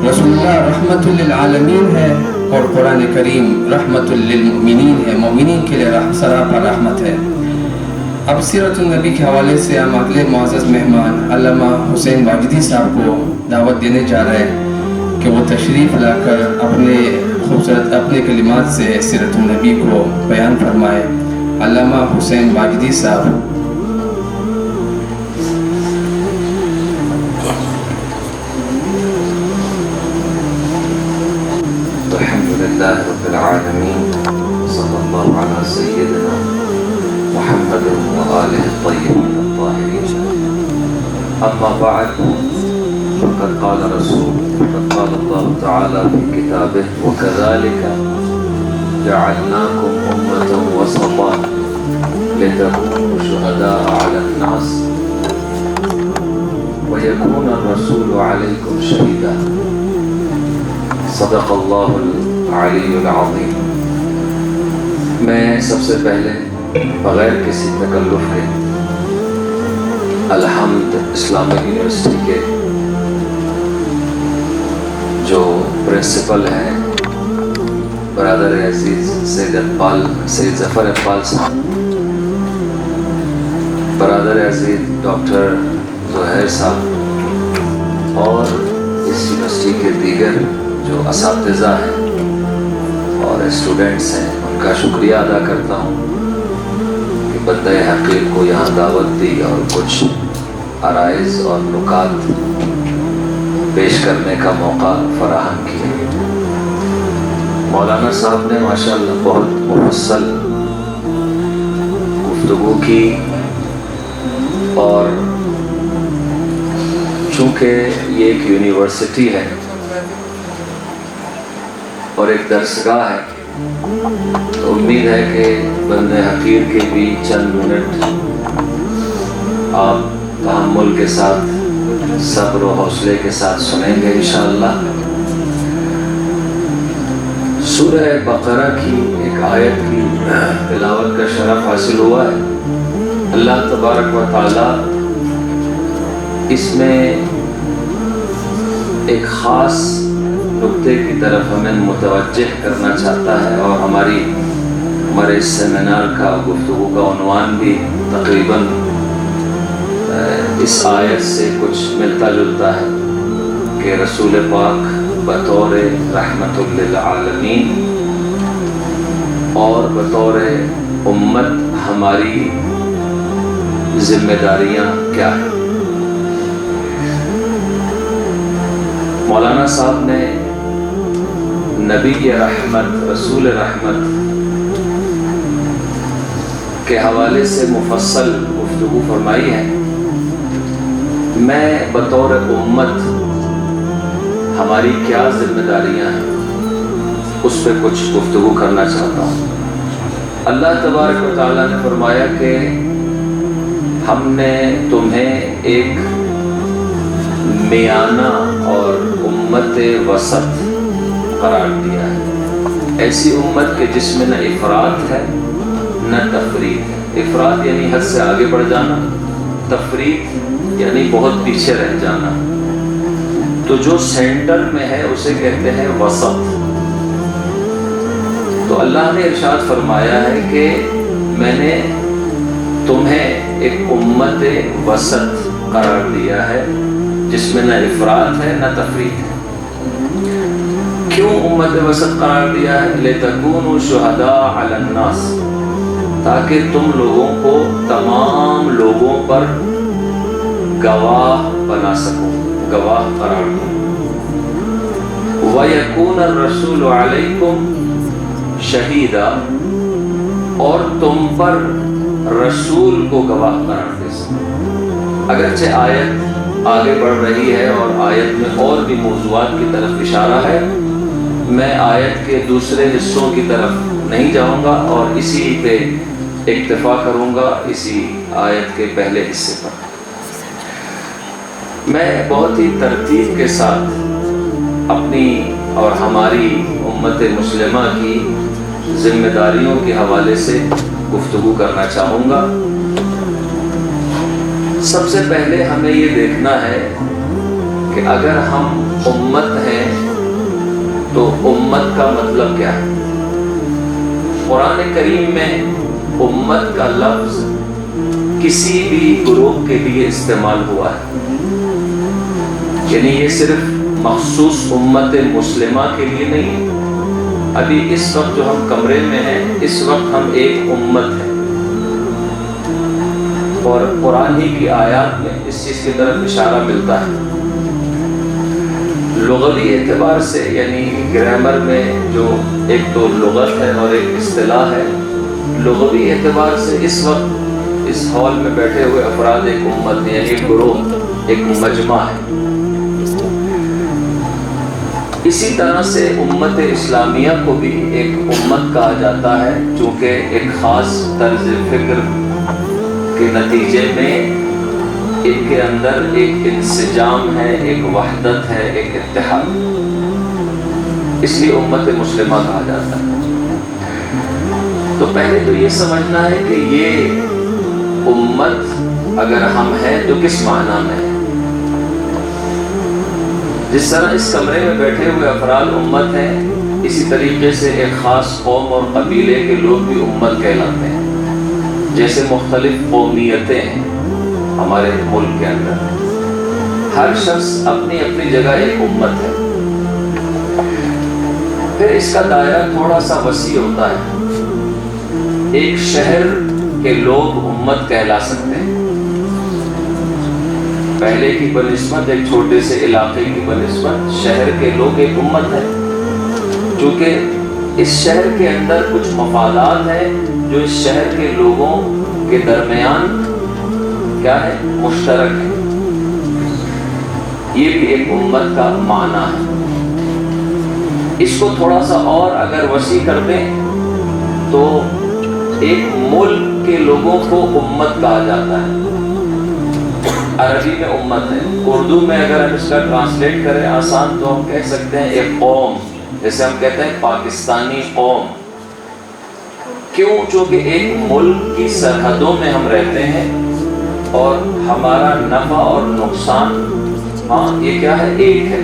رسول اللہ رحمت للعالمین ہے اور قرآن کریم رحمت للمؤمنین ہے, مومنین کے لیے سراپا رحمت ہے. اب سیرت النبی کے حوالے سے ہم اگلے معزز مہمان علامہ حسین واجدی صاحب کو دعوت دینے جا رہے ہیں کہ وہ تشریف لا کر اپنے خوبصورت اپنے کلمات سے سیرت النبی کو بیان فرمائے. علامہ حسین واجدی صاحب. الحمدللہ رب العالمین, صلی اللہ علی سیدنا محمد وآلہ الطیبین الطاہرین. اما بعد, فقد قال اللہ تعالی فی کتابہ وَكَذَلِكَ جعلناكم أمة وسطا لتكونوا شهداء على الناس ويكون الرسول عليكم شهيدا. صدق الله العلی العظیم. میں سب سے پہلے بغیر کسی تکلف کے الحمد اسلامک یونیورسٹی کے جو پرنسپل ہیں برادر عزیز سید ظفر اقبال صاحب, برادر عزیز ڈاکٹر زہیر صاحب اور اس یونیورسٹی کے دیگر جو اساتذہ ہیں اور اسٹوڈنٹس ہیں, ان کا شکریہ ادا کرتا ہوں بندہ حقیر کو یہاں دعوت دی اور کچھ عرائض اور نکات پیش کرنے کا موقع فراہم کیا۔ مولانا صاحب نے ماشاءاللہ بہت مفصل گفتگو کی، اور چونکہ یہ ایک یونیورسٹی ہے اور ایک درسگاہ ہے، تو امید ہے کہ بندے حقیر کے بھی چند منٹ آپ تحمل کے ساتھ، صبر و حوصلے کے ساتھ سنیں گے انشاءاللہ۔ سورہ بقرہ کی ایک آیت کی تلاوت کا شرف حاصل ہوا ہے۔ اللہ تبارک و تعالی اس میں ایک خاص نقطے کی طرف ہمیں متوجہ کرنا چاہتا ہے، اور ہمارے اس سیمینار کا گفتگو کا عنوان بھی تقریباً اس آیت سے کچھ ملتا جلتا ہے کہ رسول پاک بطور رحمت للعالمین اور بطور امت ہماری ذمہ داریاں کیا ہیں۔ مولانا صاحب نے نبی رحمت، رسول رحمت کے حوالے سے مفصل گفتگو فرمائی ہے۔ میں بطور امت ہماری کیا ذمہ داریاں ہیں اس پہ کچھ گفتگو کرنا چاہتا ہوں۔ اللہ تبارک و تعالیٰ نے فرمایا کہ ہم نے تمہیں ایک میانہ اور امت وسط قرار دیا ہے، ایسی امت کے جس میں نہ افراط ہے نہ تفریط ہے۔ افراط یعنی حد سے آگے بڑھ جانا، تفریط یعنی بہت پیچھے رہ جانا، تو جو سینٹر میں ہے اسے کہتے ہیں وسط۔ تو اللہ نے ارشاد فرمایا ہے کہ میں نے تمہیں ایک امت وسط قرار دیا ہے جس میں نہ افراط ہے نہ تفریط ہے۔ کیوں امت وسط قرار دیا ہے؟ لِتَكُونُوا شُهَدَاءَ عَلَى النَّاسِ، تاکہ تم لوگوں کو تمام لوگوں پر گواہ بنا سکو، گواہ قرار دو۔ وَيَكُونَ الرَّسُولُ عَلَيْكُمْ شَهِيدًا، اور تم پر رسول کو گواہ قرار دے سکو۔ اگرچہ آیت آگے بڑھ رہی ہے اور آیت میں اور بھی موضوعات کی طرف اشارہ ہے، میں آیت کے دوسرے حصوں کی طرف نہیں جاؤں گا اور اسی پہ اکتفا کروں گا، اسی آیت کے پہلے حصے پر۔ میں بہت ہی ترتیب کے ساتھ اپنی اور ہماری امت مسلمہ کی ذمہ داریوں کے حوالے سے گفتگو کرنا چاہوں گا۔ سب سے پہلے ہمیں یہ دیکھنا ہے کہ اگر ہم امت ہیں تو امت کا مطلب کیا ہے۔ قرآن کریم میں امت کا لفظ کسی بھی گروہ کے لیے استعمال ہوا ہے، یعنی یہ صرف مخصوص امت مسلمہ کے لیے نہیں۔ ابھی اس وقت جو ہم کمرے میں ہیں، اس وقت ہم ایک امت ہیں، اور قرآن ہی کی آیات میں اس چیز کی طرف اشارہ ملتا ہے۔ لغوی اعتبار سے یعنی گرامر میں جو ایک تو لغت ہے اور ایک اصطلاح ہے، لغوی اعتبار سے اس وقت اس ہال میں بیٹھے ہوئے افراد ایک امت ہیں، ایک گروہ، ایک مجمع ہے۔ اسی طرح سے امت اسلامیہ کو بھی ایک امت کہا جاتا ہے، چونکہ ایک خاص طرز فکر کے نتیجے میں ان کے اندر ایک انسجام ہے، ایک وحدت ہے، ایک اتحاد، اس لیے امت مسلمہ کہا جاتا ہے۔ تو پہلے تو یہ سمجھنا ہے کہ یہ امت اگر ہم ہیں تو کس معنی میں ہے۔ جس طرح اس کمرے میں بیٹھے ہوئے افراد امت ہیں، اسی طریقے سے ایک خاص قوم اور قبیلے کے لوگ بھی امت کہلاتے ہیں۔ جیسے مختلف قومیتیں ہیں ہمارے ملک کے اندر، ہر شخص اپنی اپنی جگہ ایک امت ہے۔ پھر اس کا دائرہ تھوڑا سا وسیع ہوتا ہے۔ ایک شہر کہ لوگ امت کہلا سکتے ہیں۔ پہلے کی بنسبت ایک چھوٹے سے علاقے کی بنسبت شہر کے لوگ ایک امت ہے، کیونکہ اس شہر کے اندر کچھ مفادات ہیں جو اس شہر کے لوگوں کے درمیان کیا ہے، مشترک ہے۔ یہ بھی ایک امت کا معنی ہے۔ اس کو تھوڑا سا اور اگر وسیع کر دیں تو ایک ملک کے لوگوں کو امت کہا جاتا ہے۔ عربی میں امت ہے، اردو میں اگر ہم اس کا ٹرانسلیٹ کریں آسان تو ہم کہہ سکتے ہیں ایک قوم، جیسے ہم کہتے ہیں پاکستانی قوم۔ کیوں؟ چونکہ ایک ملک کی سرحدوں میں ہم رہتے ہیں اور ہمارا نفع اور نقصان یہ کیا ہے، ایک ہے۔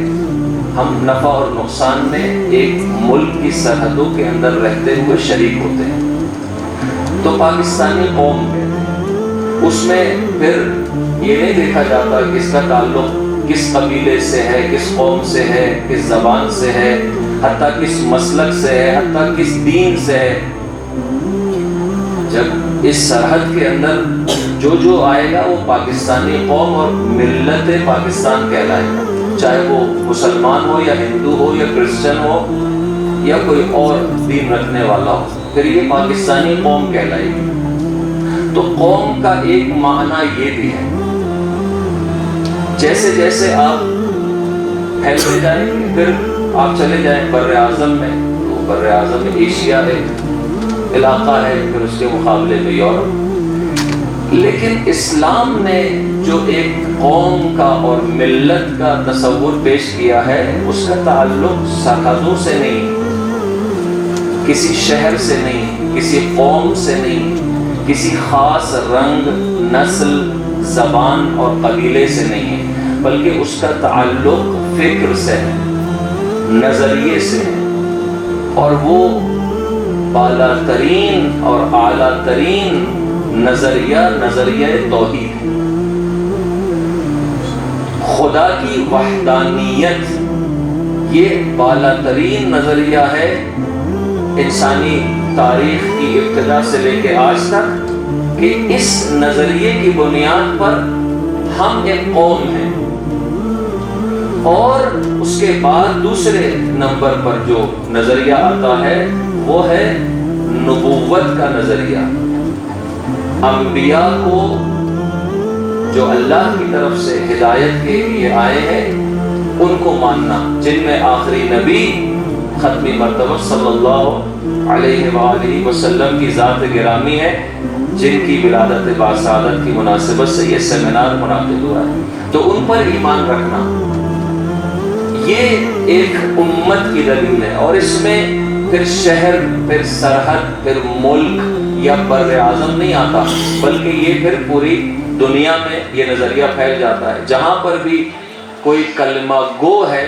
ہم نفع اور نقصان میں ایک ملک کی سرحدوں کے اندر رہتے ہوئے شریک ہوتے ہیں، تو پاکستانی قوم کہتے ہیں۔ اس میں پھر یہ نہیں دیکھا جاتا کہ اس کا تعلق کس قبیلے سے ہے، کس قوم سے ہے، کس زبان سے ہے، حتیٰ کس مسلک سے ہے، حتیٰ کس دین سے ہے۔ جب اس سرحد کے اندر جو آئے گا وہ پاکستانی قوم اور ملت پاکستان کہلائے گا، چاہے وہ مسلمان ہو یا ہندو ہو یا کرسچن ہو یا کوئی اور دین رکھنے والا ہو، پھر یہ پاکستانی قوم کہلائے گی۔ تو قوم کا ایک معنی یہ بھی ہے، جیسے جیسے آپ پھیلتے جائیں گے پھر آپ چلے جائیں بر اعظم میں، تو بر اعظم میں ایشیا ایک علاقہ ہے، پھر اس کے مقابلے میں یورپ۔ لیکن اسلام نے جو ایک قوم کا اور ملت کا تصور پیش کیا ہے اس کا تعلق سرحدوں سے نہیں، کسی شہر سے نہیں، کسی قوم سے نہیں، کسی خاص رنگ، نسل، زبان اور قبیلے سے نہیں ہے، بلکہ اس کا تعلق فکر سے ہے، نظریے سے ہے، اور وہ بالا ترین اور اعلیٰ ترین نظریہ توحید، خدا کی وحدانیت، یہ بالا ترین نظریہ ہے انسانی تاریخ کی ابتدا سے لے کے آج تک، کہ اس نظریے کی بنیاد پر ہم ایک قوم ہیں۔ اور اس کے بعد دوسرے نمبر پر جو نظریہ آتا ہے وہ ہے نبوت کا نظریہ، انبیاء کو جو اللہ کی طرف سے ہدایت کے لیے آئے ہیں ان کو ماننا، جن میں آخری نبی ختمی مرتبہ صلی اللہ علیہ وآلہ وسلم کی ذات گرامی ہے، جن کی ولادت باسعادت کی مناسبت سے یہ سیمینار منعقد ہوا ہے، تو ان پر ایمان رکھنا یہ ایک امت کی دلیل ہے۔ اور اس میں پھر شہر، پھر سرحد، پھر ملک یا بر اعظم نہیں آتا، بلکہ یہ پھر پوری دنیا میں یہ نظریہ پھیل جاتا ہے۔ جہاں پر بھی کوئی کلمہ گو ہے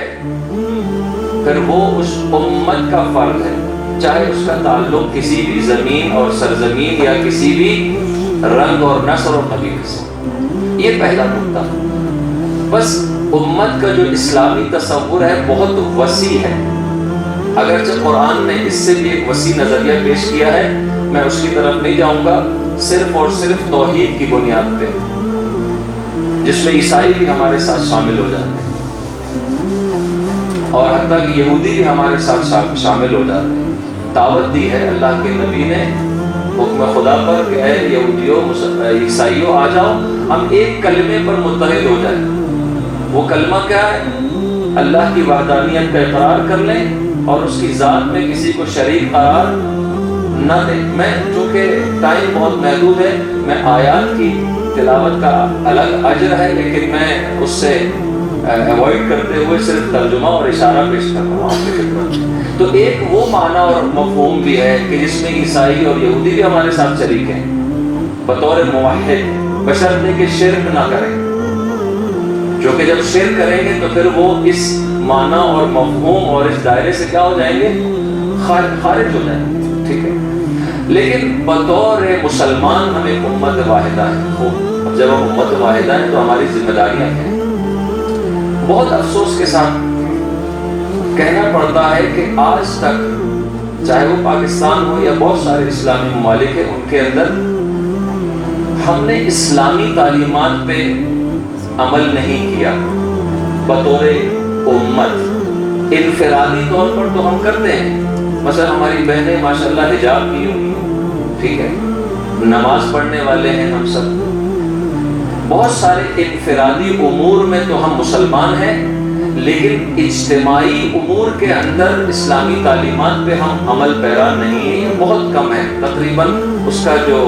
پھر وہ اس امت کا فرد ہے، چاہے اس کا تعلق کسی بھی زمین اور سرزمین یا کسی بھی رنگ اور نسل اور قبیلے سے۔ یہ پہلا نقطہ۔ بس امت کا جو اسلامی تصور ہے بہت وسیع ہے، اگرچہ قرآن نے اس سے بھی ایک وسیع نظریہ پیش کیا ہے، میں اس کی طرف نہیں جاؤں گا، صرف اور صرف توحید کی بنیاد پہ، جس میں عیسائی بھی ہمارے ساتھ شامل ہو جاتے ہیں اور حتیٰ کہ یہودی بھی ہمارے ساتھ شامل ہو جاتے ہیں۔ دعوت دی ہے اللہ کے نبی نے حکم خدا پر کہ اے یہودیوں عیسائیوں آ جاؤ، ہم ایک کلمے پر متحد ہو جائیں۔ وہ کلمہ کیا ہے؟ اللہ کی وحدانیت کا اقرار کر لیں اور اس کی ذات میں کسی کو شریک قرار نہ دیں۔ میں چونکہ ٹائم بہت محدود ہے، میں آیات کی تلاوت کا الگ اجر ہے، لیکن میں اس سے ایوائڈ کرتے ہوئے صرف ترجمہ اور اشارہ پیش کر رہا ہوں آپ کی خدمت۔ تو ایک وہ معنی اور مفہوم بھی ہے کہ جس میں عیسائی اور یہودی بھی ہمارے ساتھ شریک ہیں بطور موحد، بشرطے کہ شرک نہ کریں، کیونکہ جب شرک کریں گے تو پھر وہ اس معنی اور مفہوم اور اس دائرے سے کیا ہو جائیں گے؟ خارج ہو جائیں گے، ٹھیک ہے۔ لیکن بطور مسلمان ہم ایک امت واحدہ ہیں۔ اب جب ہم امت واحدہ ہیں تو ہماری ذمہ داریاں ہیں۔ بہت افسوس کے ساتھ کہنا پڑتا ہے کہ آج تک چاہے وہ پاکستان ہو یا بہت سارے اسلامی ممالک ہیں، ان کے اندر ہم نے اسلامی تعلیمات پہ عمل نہیں کیا بطور امت. انفرادی طور پر تو ہم کرتے ہیں، مثلا ہماری بہنیں ماشاءاللہ حجاب کی ہوئی، ٹھیک ہے، نماز پڑھنے والے ہیں ہم سب، بہت سارے انفرادی امور میں تو ہم مسلمان ہیں، لیکن اجتماعی امور کے اندر اسلامی تعلیمات پہ ہم عمل پیرا نہیں ہیں، یہ بہت کم ہے. تقریباً اس کا جو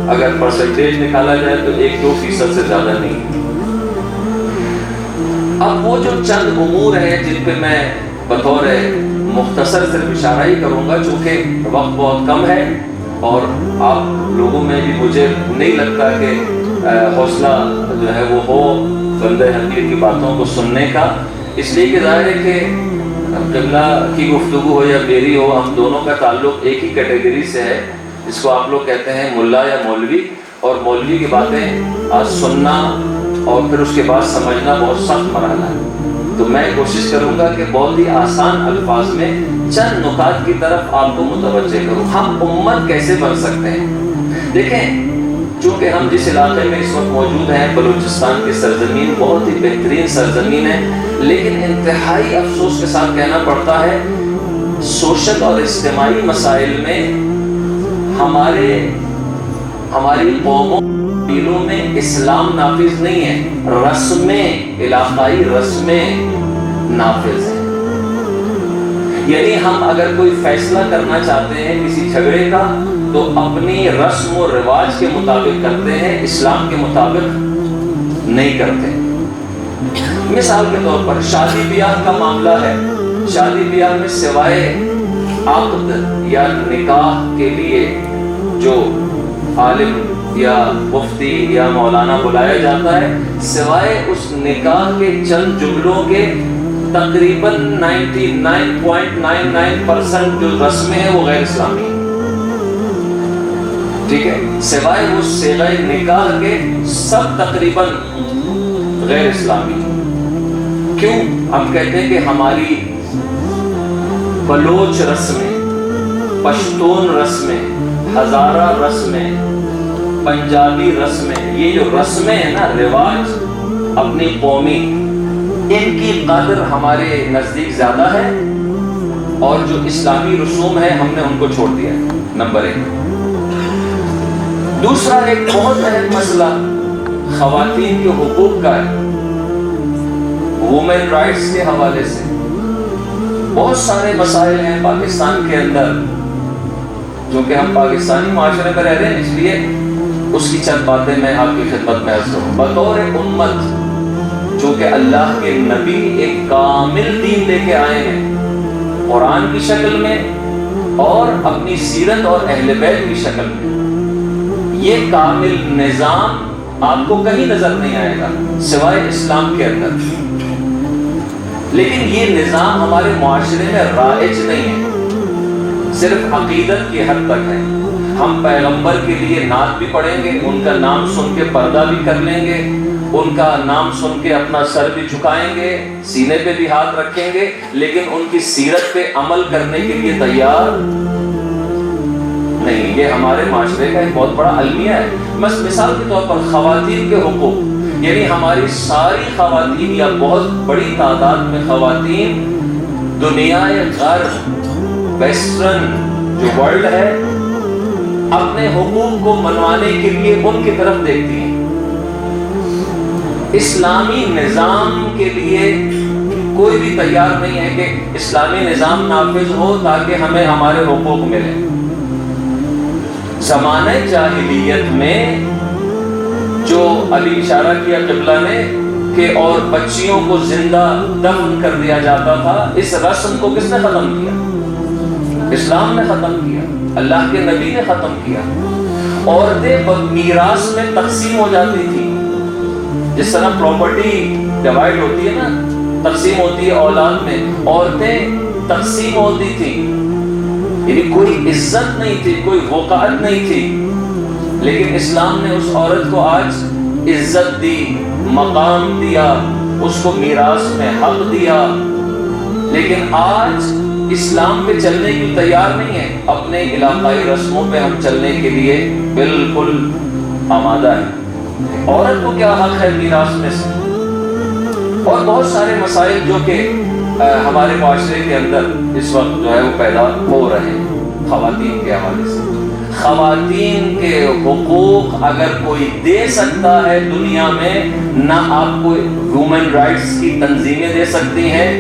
اگر پرسنٹیج نکالا جائے تو 1-2% سے زیادہ نہیں. اب وہ جو چند امور ہیں جن پہ میں بطور مختصر صرف اشارہ ہی کروں گا، چونکہ وقت بہت کم ہے اور آپ لوگوں میں بھی مجھے نہیں لگتا کہ حوصلہ جو ہے وہ ہو بندہ حقیر کی باتوں کو سننے کا، اس لیے کہ ظاہر ہے کہ قبلہ کی گفتگو ہو یا میری ہو، ہم دونوں کا تعلق ایک ہی کیٹیگری سے ہے، جس کو آپ لوگ کہتے ہیں ملا یا مولوی. اور مولوی کی باتیں آج سننا اور پھر اس کے بعد سمجھنا بہت سخت مرحلہ ہے. تو میں کوشش کروں گا کہ بہت ہی آسان الفاظ میں چند نکات کی طرف آپ کو متوجہ کروں. ہم امت کیسے بن سکتے ہیں؟ دیکھیں، چونکہ ہم جس علاقے میں اس وقت موجود ہیں، بلوچستان کی سرزمین بہت ہی بہترین سرزمین ہے، لیکن انتہائی افسوس کے ساتھ کہنا پڑتا ہے سوشل اور اجتماعی مسائل میں ہماری قوموں قبیلوں میں اسلام نافذ نہیں ہے، رسمیں، علاقائی رسمیں نافذ ہیں. یعنی ہم اگر کوئی فیصلہ کرنا چاہتے ہیں کسی جھگڑے کا تو اپنی رسم و رواج کے مطابق کرتے ہیں، اسلام کے مطابق نہیں کرتے. مثال کے طور پر شادی بیاہ کا معاملہ ہے، شادی بیاہ میں سوائے عقد یا نکاح کے لیے جو عالم یا مفتی یا مولانا بلایا جاتا ہے، سوائے اس نکاح کے چند جملوں کے تقریباً 99.99% جو رسمیں ہیں وہ غیر اسلامی ہیں، ٹھیک ہے، سوائے وہ صیغہ نکاح کے سب تقریباً غیر اسلامی. کیوں؟ ہم کہتے ہیں کہ ہماری بلوچ رسمیں، پشتون رسمیں، ہزارہ رسمیں، پنجابی رسمیں، یہ جو رسمیں ہیں نا، رواج اپنی قومی، ان کی قدر ہمارے نزدیک زیادہ ہے، اور جو اسلامی رسوم ہے ہم نے ان کو چھوڑ دیا ہے. نمبر 1. دوسرا ایک بہت اہم مسئلہ خواتین کے حقوق کا ہے. وومن رائٹس کے حوالے سے بہت سارے مسائل ہیں پاکستان کے اندر، جو کہ ہم پاکستانی معاشرے میں رہ رہے ہیں، اس لیے اس کی چند باتیں میں آپ کی خدمت میں عرض کروں. بطور امت، چونکہ اللہ کے نبی ایک کامل دین لے کے آئے ہیں، قرآن کی شکل میں اور اپنی سیرت اور اہل بیت کی شکل میں، یہ کامل نظام آپ کو کہیں نظر نہیں آئے گا سوائے اسلام کے اندر. لیکن یہ نظام ہمارے معاشرے میں رائج نہیں ہے، صرف عقیدت کی حد تک ہے. ہم پیغمبر کے لیے نعت بھی پڑھیں گے، ان کا نام سن کے پردہ بھی کر لیں گے، ان کا نام سن کے اپنا سر بھی جھکائیں گے، سینے پہ بھی ہاتھ رکھیں گے، لیکن ان کی سیرت پہ عمل کرنے کے لیے تیار نہیں. یہ ہمارے معاشرے کا ایک بہت بڑا المیہ ہے. بس مثال کے طور پر خواتین کے حقوق، یعنی ہماری ساری خواتین یا بہت بڑی تعداد میں خواتین دنیا غرب، ویسٹرن جو ورلڈ ہے، اپنے حقوق کو منوانے کے لیے ان کی طرف دیکھتی ہیں. اسلامی نظام کے لیے کوئی بھی تیار نہیں ہے کہ اسلامی نظام نافذ ہو تاکہ ہمیں ہمارے حقوق ملے. زمانہ جاہلیت میں جو ابھی اشارہ کیا قبلہ نے کہ اور بچیوں کو زندہ دفن کر دیا جاتا تھا، اس رسم کو کس نے ختم کیا؟ اسلام نے ختم کیا، اللہ کے نبی نے ختم کیا. عورتیں میراث میں تقسیم ہو جاتی تھی، جس طرح پراپرٹی ڈیوائڈ ہوتی ہے نا، تقسیم ہوتی ہے اولاد میں، عورتیں تقسیم ہوتی تھی. یعنی کوئی عزت نہیں تھی، کوئی وقار نہیں تھی، لیکن اسلام نے اس عورت کو آج عزت دی، مقام دیا، اس کو میراث میں حق دیا. لیکن آج اسلام پہ چلنے کی تیار نہیں ہے، اپنے علاقائی رسموں پہ ہم چلنے کے لیے بالکل آمادہ ہے. عورت کو کیا حق ہے میراث میں سے, اور بہت سارے مسائل جو کہ ہمارے معاشرے کے اندر اس وقت جو ہے وہ پیدا ہو رہے ہیں خواتین کے حوالے سے. خواتین کے حقوق اگر کوئی دے سکتا ہے دنیا میں, نہ آپ کو ہیومن رائٹس کی تنظیمیں دے سکتی ہیں,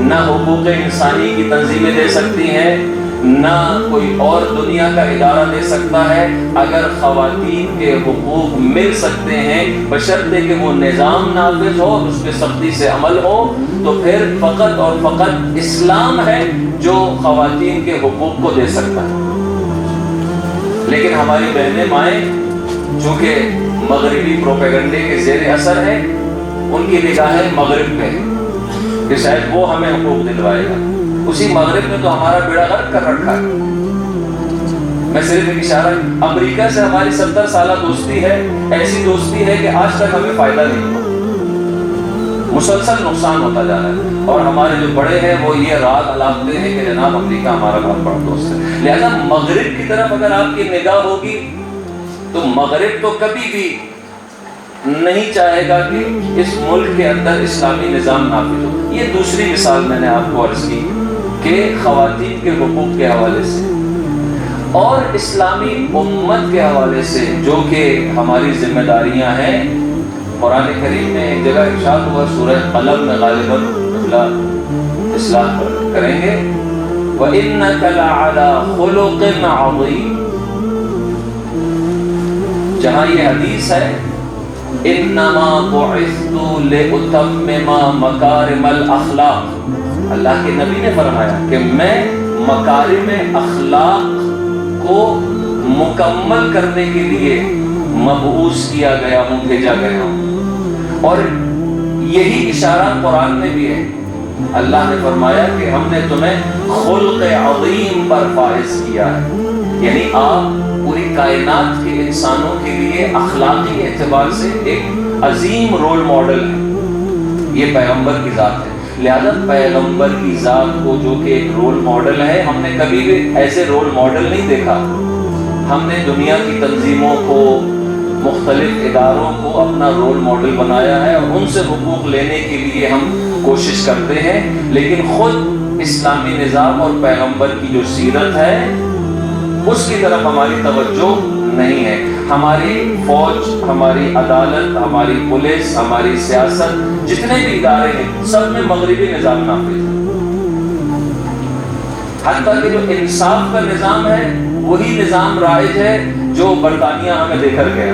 نہ حقوق انسانی کی تنظیمیں دے سکتی ہیں, نہ کوئی اور دنیا کا ادارہ دے سکتا ہے. اگر خواتین کے حقوق مل سکتے ہیں بشرطے کہ وہ نظام نافذ ہو, اس پہ سختی سے عمل ہو, تو پھر فقط اور فقط اسلام ہے جو خواتین کے حقوق کو دے سکتا ہے. لیکن ہماری بہنیں مائیں چونکہ مغربی پروپیگنڈے کے زیر اثر ہیں, ان کی نگاہیں مغرب پہ کہ شاید وہ ہمیں حقوق دلوائے گا. اسی مغرب میں تو ہمارا بیڑا غرق کر رکھا ہے. میں صرف ایک اشارہ, امریکہ سے ہماری 70 سالہ دوستی ہے, ایسی دوستی ہے کہ آج تک ہمیں فائدہ نہیں ہوا, مسلسل نقصان ہوتا جا رہا ہے. اور ہمارے جو بڑے ہیں وہ یہ راز الاپتے ہیں کہ جناب امریکہ ہمارا بہت بڑا دوست ہے. لہذا مغرب کی طرف اگر آپ کی نگاہ ہوگی تو مغرب تو کبھی بھی نہیں چاہے گا کہ اس ملک کے اندر اسلامی نظام نافذ ہو. یہ دوسری مثال میں نے آپ کو عرض کی کہ خواتین کے حقوق کے حوالے سے اور اسلامی امت کے حوالے سے جو کہ ہماری ذمہ داریاں ہیں. قرآن کریم میں ایک جگہ ارشاد ہوا, سورہ قلم میں غالباً اصلاح کریں گے, وَإِنَّكَ لَعَلَىٰ خُلُقٍ عَظِيمٍ, جہاں یہ حدیث ہے اِنَّمَا بُعِثْتُ لِأُتَمِّمَ مَكَارِمَ الْأَخْلَاقِ, اللہ کے نبی نے فرمایا کہ میں مکارم اخلاق کو مکمل کرنے کے لیے مبعوث کیا گیا ہوں, بھیجا گیا ہوں. اور یہی اشارہ قرآن میں بھی ہے. اللہ نے فرمایا کہ ہم نے تمہیں خلق عظیم پر فائز کیا ہے, یعنی آپ پوری کائنات کے انسانوں کے لیے اخلاقی اعتبار سے ایک عظیم رول ماڈل ہے. یہ پیغمبر کی ذات ہے. لہذا پیغمبر کی ذات کو جو کہ ایک رول ماڈل ہے, ہم نے کبھی بھی ایسے رول ماڈل نہیں دیکھا. ہم نے دنیا کی تنظیموں کو, مختلف اداروں کو اپنا رول ماڈل بنایا ہے اور ان سے حقوق لینے کے لیے ہم کوشش کرتے ہیں, لیکن خود اسلامی نظام اور پیغمبر کی جو سیرت ہے اس کی طرف ہماری توجہ نہیں ہے. ہماری فوج, ہماری عدالت, ہماری پولیس, ہماری سیاست, جتنے بھی ادارے ہیں سب میں مغربی نظام نافذ ہے. حتیٰ کہ جو انصاف کا نظام ہے وہی نظام رائج ہے جو برطانیہ ہمیں دے کر گیا.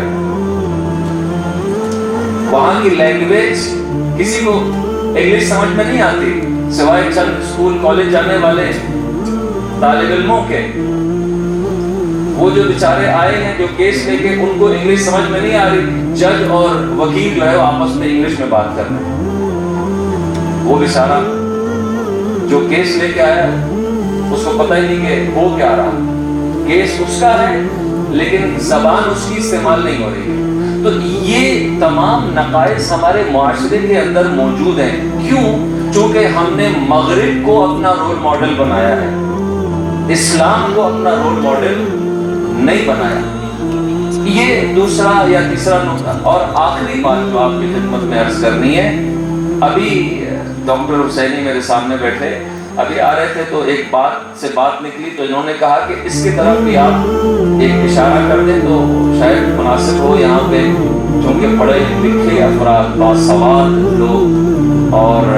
وہاں کی لینگویج کسی کو انگلش سمجھ میں نہیں آتی سوائے چند اسکول کالج جانے والے طالب علموں کے. وہ جو بیچارے آئے ہیں جو کیس لے کے, ان کو انگلش سمجھ میں نہیں آ رہی, جج اور وکیل جو ہے وہ آپس میں انگلش میں بات کر رہے ہیں. وہ بیچارہ جو کیس لے کے آیا اس کو پتہ ہی نہیں کہ ہو کیا رہا, کیس اس کا ہے لیکن زبان اس کی استعمال نہیں ہو رہی ہے. تو یہ تمام نقائص ہمارے معاشرے کے اندر موجود ہیں. کیوں؟ چونکہ ہم نے مغرب کو اپنا رول ماڈل بنایا ہے, اسلام کو اپنا رول ماڈل نہیں بنایا. یہ دوسرا یا تیسرا نقطہ. اور آخری بات جو آپ کی خدمت میں عرض کرنی ہے, ابھی ڈاکٹر حسینی میرے سامنے بیٹھے, ابھی آ رہے تھے تو ایک بات سے بات نکلی تو انہوں نے کہا کہ اس کی طرف بھی آپ ایک اشارہ کر دیں تو شاید مناسب ہو. یہاں پہ چونکہ پڑھے لکھے افراد, باسواد لوگ اور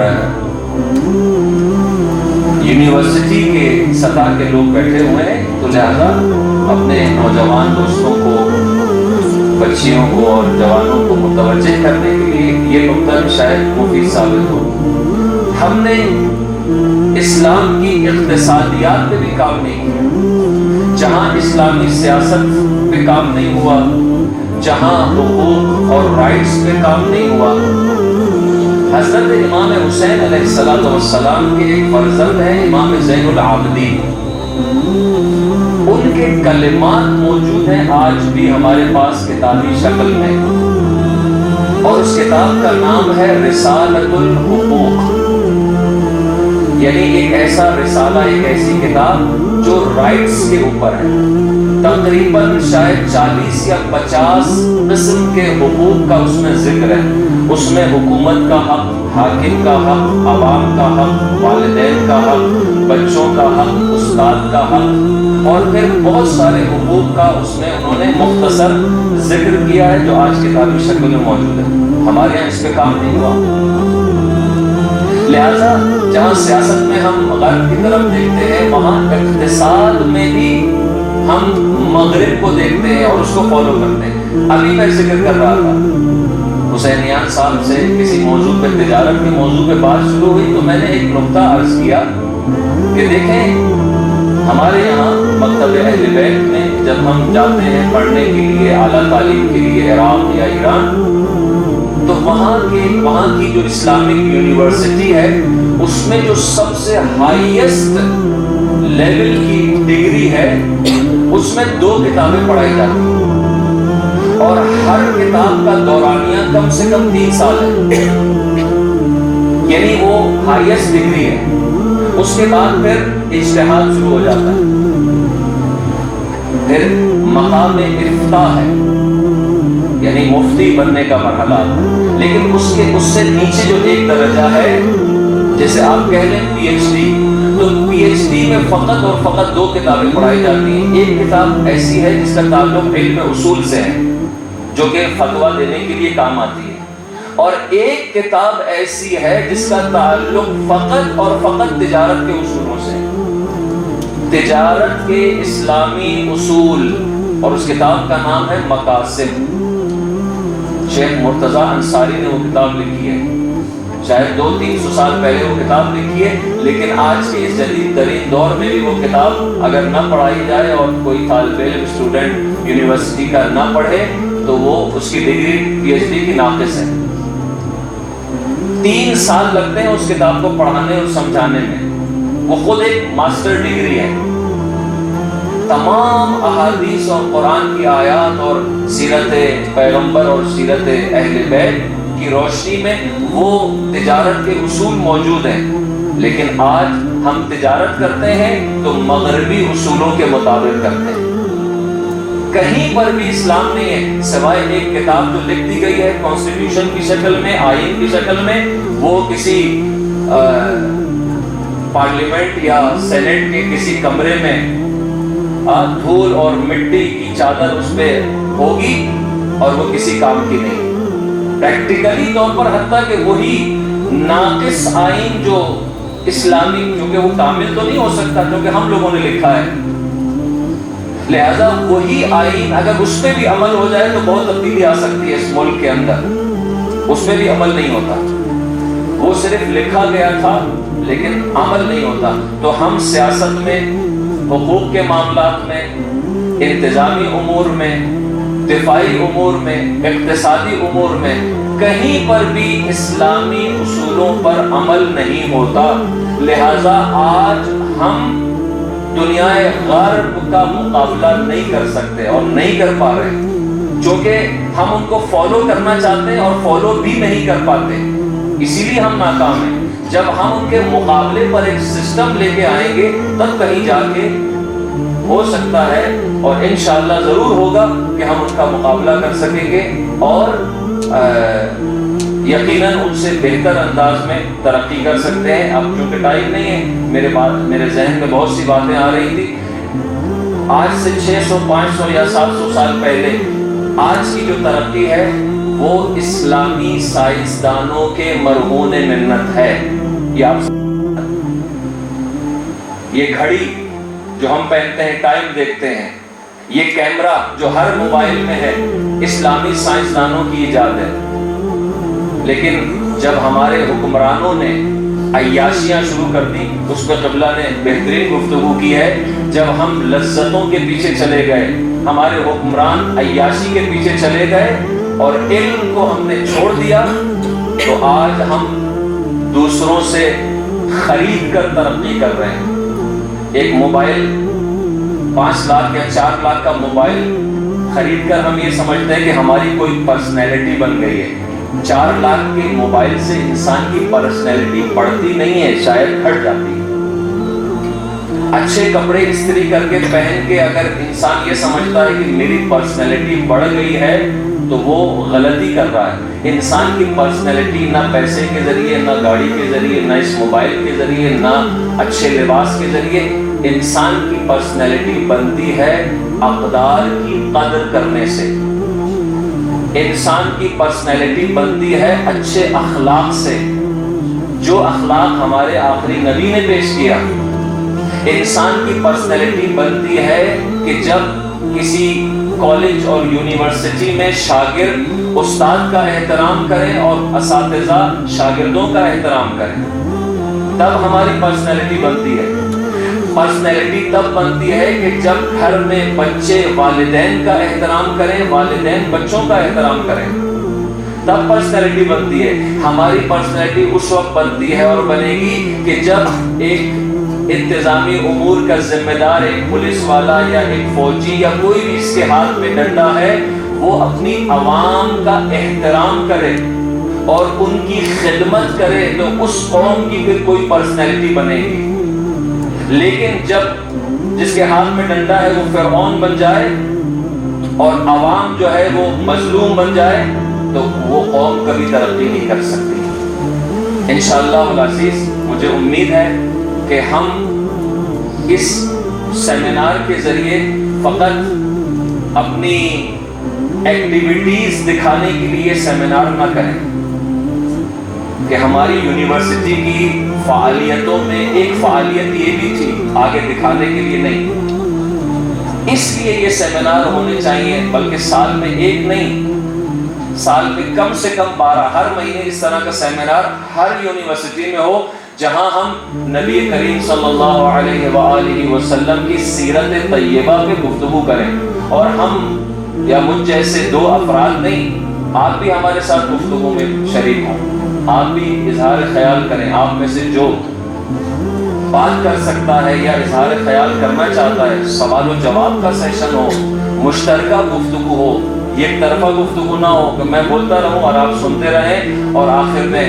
یونیورسٹی کے سطح کے لوگ بیٹھے ہوئے ہیں, تو لہذا اپنے نوجوان دوستوں کو, بچیوں کو اور جوانوں کو متوجہ کرنے کے لیے یہ نقطہ شاید مفید ثابت ہو. ہم نے اسلام کی اقتصادیات پہ بھی کام نہیں کیا. جہاں اسلامی سیاست پہ کام نہیں ہوا, جہاں حقوق اور رائٹس پہ کام نہیں ہوا. حضرت امام حسین علیہ السلام کے ایک فرزند ہیں امام زین العابدین, ان کے کلمات موجود ہیں آج بھی ہمارے پاس کتابی شکل میں, اور اس کتاب کا نام ہے رسالۃ الحقوق. یعنی ایک ایسا رسالہ, ایک ایسی کتاب جو رائٹس کے اوپر ہے. تقریباً شاید 40 یا 50 قسم کے حقوق کا اس میں ذکر ہے. اس میں حکومت کا حق، حاکم کا حق، عوام کا حق، والدین کا حق، بچوں کا حق، استاد کا حق، اور پھر بہت سارے حقوق کا اس میں انہوں نے مختصر ذکر کیا ہے جو آج کتابی شکل میں موجود ہے. ہمارے یہاں اس پہ کام نہیں ہوا. لہذا جہاں سیاست میں ہم غرب کی طرف دیکھتے ہیں، وہاں اقتصاد میں بھی ہم مغرب کو دیکھتے ہیں اور اس کو فالو کرتے ہیں. ابھی میں ذکر کر رہا تھا حسینیان صاحب سے کسی موضوع پہ، تجارت کے موضوع پہ بات شروع ہوئی تو میں نے ایک نقطہ عرض کیا کہ دیکھیں ہمارے یہاں مکتب اہل بیت میں جب ہم جاتے ہیں پڑھنے کے لیے، اعلیٰ تعلیم کے لیے عراق یا ایران، تو وہاں کی جو اسلامک یونیورسٹی ہے اس میں جو سب سے ہائیسٹ لیول کی ڈگری ہے اس میں 2 کتابیں پڑھائی جاتی ہیں اور ہر کتاب کا دورانیہ کم سے کم 3 سال ہے، یعنی وہ ہائیسٹ ڈگری ہے. اس کے بعد پھر اجتہاد شروع ہو جاتا ہے، پھر مقام افتاء ہے یعنی مفتی بننے کا مرحلہ. لیکن اس سے نیچے جو ایک درجہ ہے، جیسے آپ کہہ لیں پی ایچ ڈی، تو پی ایچ ڈی میں فقط اور فقط 2 کتابیں پڑھائی جاتی ہیں. ایک کتاب ایسی ہے جس کا تعلق علم اصول سے ہے جو کہ فتویٰ دینے کے لیے کام آتی ہے، اور ایک کتاب ایسی ہے جس کا تعلق فقط اور فقط تجارت کے اصولوں سے ہے، تجارت کے اسلامی اصول، اور اس کتاب کا نام ہے مقاصد. شیخ مرتضیٰ انصاری نے وہ کتاب لکھی ہے، شاید 200-300 سال پہلے وہ کتاب لکھی ہے، لیکن آج کے اس جدید ترین دور میں بھی وہ کتاب اگر نہ پڑھائی جائے اور کوئی طالب علم اسٹوڈنٹ یونیورسٹی کا نہ پڑھے تو وہ اس کی ڈگری پی ایچ ڈی کی ناقص ہے. 3 سال لگتے ہیں اس کتاب کو پڑھانے اور سمجھانے میں. وہ خود ایک ماسٹر ڈگری ہے. تمام احادیث اور قرآن کی آیات اور سیرت پیغمبر اور سیرت اہل بیت کی روشنی میں وہ تجارت کے اصول موجود ہیں. لیکن آج ہم تجارت کرتے ہیں تو مغربی اصولوں کے مطابق کرتے ہیں. کہیں پر بھی اسلام نہیں ہے سوائے ایک کتاب جو لکھ دی گئی ہے کانسٹیٹیوشن کی شکل میں، آئین کی شکل میں، وہ کسی پارلیمنٹ یا سینٹ کے کسی کمرے میں دھول اور مٹی کی چادر اس پہ ہوگی اور وہ کسی کام کی نہیں. پریکٹیکلی طور پر حتیٰ کہ وہی ناقص آئین جو اسلامی، کیونکہ وہ کامل تو نہیں ہو سکتا کیونکہ ہم لوگوں نے لکھا ہے، لہذا وہی آئین اگر اس پہ بھی عمل ہو جائے تو بہت تبدیلی آ سکتی ہے اس ملک کے اندر. اس پہ بھی عمل نہیں ہوتا، وہ صرف لکھا گیا تھا لیکن عمل نہیں ہوتا. تو ہم سیاست میں، حقوق کے معاملات میں، انتظامی امور میں، دفاعی امور میں، اقتصادی امور میں کہیں پر بھی اسلامی اصولوں پر عمل نہیں ہوتا. لہذا آج ہم دنیا غرب کا مقابلہ نہیں کر سکتے اور نہیں کر پا رہے، چونکہ ہم ان کو فالو کرنا چاہتے ہیں اور فالو بھی نہیں کر پاتے، اسی لیے ہم ناکام ہیں. جب ہم ان کے مقابلے پر ایک سسٹم لے کے آئیں گے تب کہیں جا کے ہو سکتا ہے، اور انشاءاللہ ضرور ہوگا کہ ہم ان کا مقابلہ کر سکیں گے اور یقیناً ان سے بہتر انداز میں ترقی کر سکتے ہیں. اب چونکہ ٹائم نہیں ہے، میرے ذہن میں بہت سی باتیں آ رہی تھی. آج سے 600 500 یا 700 سال پہلے آج کی جو ترقی ہے وہ اسلامی سائنسدانوں کے مرہون منت ہے. یہ گھڑی جو ہم پہنتے ہیں، ٹائم دیکھتے ہیں، یہ کیمرہ جو ہر موبائل میں ہے، اسلامی سائنسدانوں کی ایجاد ہے. لیکن جب ہمارے حکمرانوں نے عیاشیاں شروع کر دی، اس پہ قبلہ نے بہترین گفتگو کی ہے، جب ہم لذتوں کے پیچھے چلے گئے، ہمارے حکمران عیاشی کے پیچھے چلے گئے اور علم کو ہم نے چھوڑ دیا، تو آج ہم دوسروں سے خرید کر ترقی کر رہے ہیں. ایک موبائل 5 لاکھ یا 4 لاکھ کا موبائل خرید کر ہم یہ سمجھتے ہیں کہ ہماری کوئی پرسنالٹی بن گئی ہے. 4 لاکھ کے موبائل سے انسان کی پرسنالٹی بڑھتی نہیں ہے، شاید گھٹ جاتی ہے. اچھے کپڑے استری کر کے پہن کے اگر انسان یہ سمجھتا ہے کہ میری پرسنالٹی بڑھ گئی ہے تو وہ غلطی کر رہا ہے. انسان کی پرسنالٹی نہ پیسے کے ذریعے، نہ گاڑی کے ذریعے، نہ اس موبائل کے ذریعے، نہ اچھے لباس کے ذریعے. انسان کی پرسنالٹی بنتی ہے اقدار کی قدر کرنے سے. انسان کی پرسنالٹی بنتی ہے اچھے اخلاق سے، جو اخلاق ہمارے آخری نبی نے پیش کیا. انسان کی پرسنالٹی بنتی ہے کہ جب کسی کالج اور یونیورسٹی میں شاگرد استاد کا احترام کریں اور اساتذہ شاگردوں کا احترام کریں، تب ہماری پرسنالٹی بنتی ہے. پرسنالٹی تب بنتی ہے کہ جب گھر میں بچے والدین کا احترام کریں، والدین بچوں کا احترام کریں، تب پرسنالٹی بنتی ہے. ہماری پرسنالٹی اس وقت بنتی ہے اور بنے گی کہ جب ایک انتظامی امور کا ذمہ دار، ایک پولیس والا یا ایک فوجی یا کوئی بھی اس کے ہاتھ میں ڈنڈا ہے، وہ اپنی عوام کا احترام کرے اور ان کی خدمت کرے تو اس قوم کی پھر کوئی پرسنالٹی بنے گی. لیکن جب جس کے ہاتھ میں ڈنڈا ہے وہ فرعون بن جائے اور عوام جو ہے وہ مظلوم بن جائے تو وہ قوم کبھی ترقی نہیں کر سکتی. انشاءاللہ العزیز مجھے امید ہے کہ ہم اس سیمینار کے ذریعے فقط اپنی ایکٹیویٹیز دکھانے کے لیے سیمینار نہ کریں کہ ہماری یونیورسٹی کی فعالیتوں میں ایک فعالیت یہ بھی تھی، آگے دکھانے کے لیے نہیں. اس لیے یہ سیمینار ہونے چاہیے، بلکہ سال میں ایک نہیں، سال میں کم سے کم 12 ہر مہینے اس طرح کا سیمینار ہر یونیورسٹی میں ہو، جہاں ہم نبی کریم صلی اللہ علیہ وآلہ وسلم کی سیرت طیبہ پہ گفتگو کریں. اور ہم یا مجھ جیسے 2 افراد نہیں، آپ بھی ہمارے ساتھ گفتگو میں شریک ہوں، آپ بھی اظہار خیال کریں. آپ میں سے جو بات کر سکتا ہے یا اظہار خیال کرنا چاہتا ہے، سوال و جواب کا سیشن ہو، مشترکہ گفتگو ہو، ایک طرفہ گفتگو نہ ہو کہ میں بولتا رہوں اور آپ سنتے رہیں اور آخر میں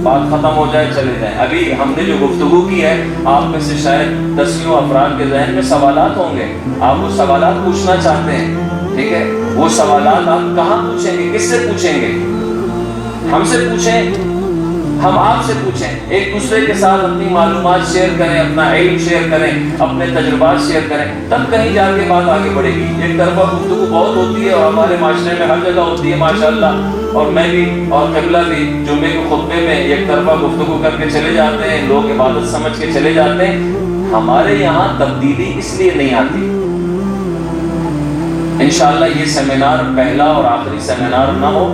بات ختم ہو جائے چلے جائیں. ابھی ہم نے جو گفتگو کی ہے، آپ میں سے شاید 10 افراد کے ذہن میں سوالات ہوں گے، آپ وہ سوالات پوچھنا چاہتے ہیں، ٹھیک ہے؟ وہ سوالات آپ کہاں پوچھیں گے، کس سے پوچھیں گے؟ ہم سے پوچھیں، ہم آپ سے پوچھیں. ایک دوسرے کے ساتھ اپنی معلومات شیئر کریں، اپنا علم شیئر کریں، اپنے تجربات شیئر کریں، تب کہیں جا کے بات آگے بڑھے گی. ایک طرفہ گفتگو بہت ہوتی ہے اور ہمارے معاشرے میں ہر جگہ ہوتی ہے ماشاءاللہ، اور میں بھی اور قبلہ بھی جمعے کے خطبے میں ایک طرفہ گفتگو کر کے چلے جاتے ہیں، لوگ عبادت سمجھ کے چلے جاتے ہیں. ہمارے یہاں تبدیلی اس لیے نہیں آتی. انشاءاللہ یہ سیمینار پہلا اور آخری سیمینار نہ ہو،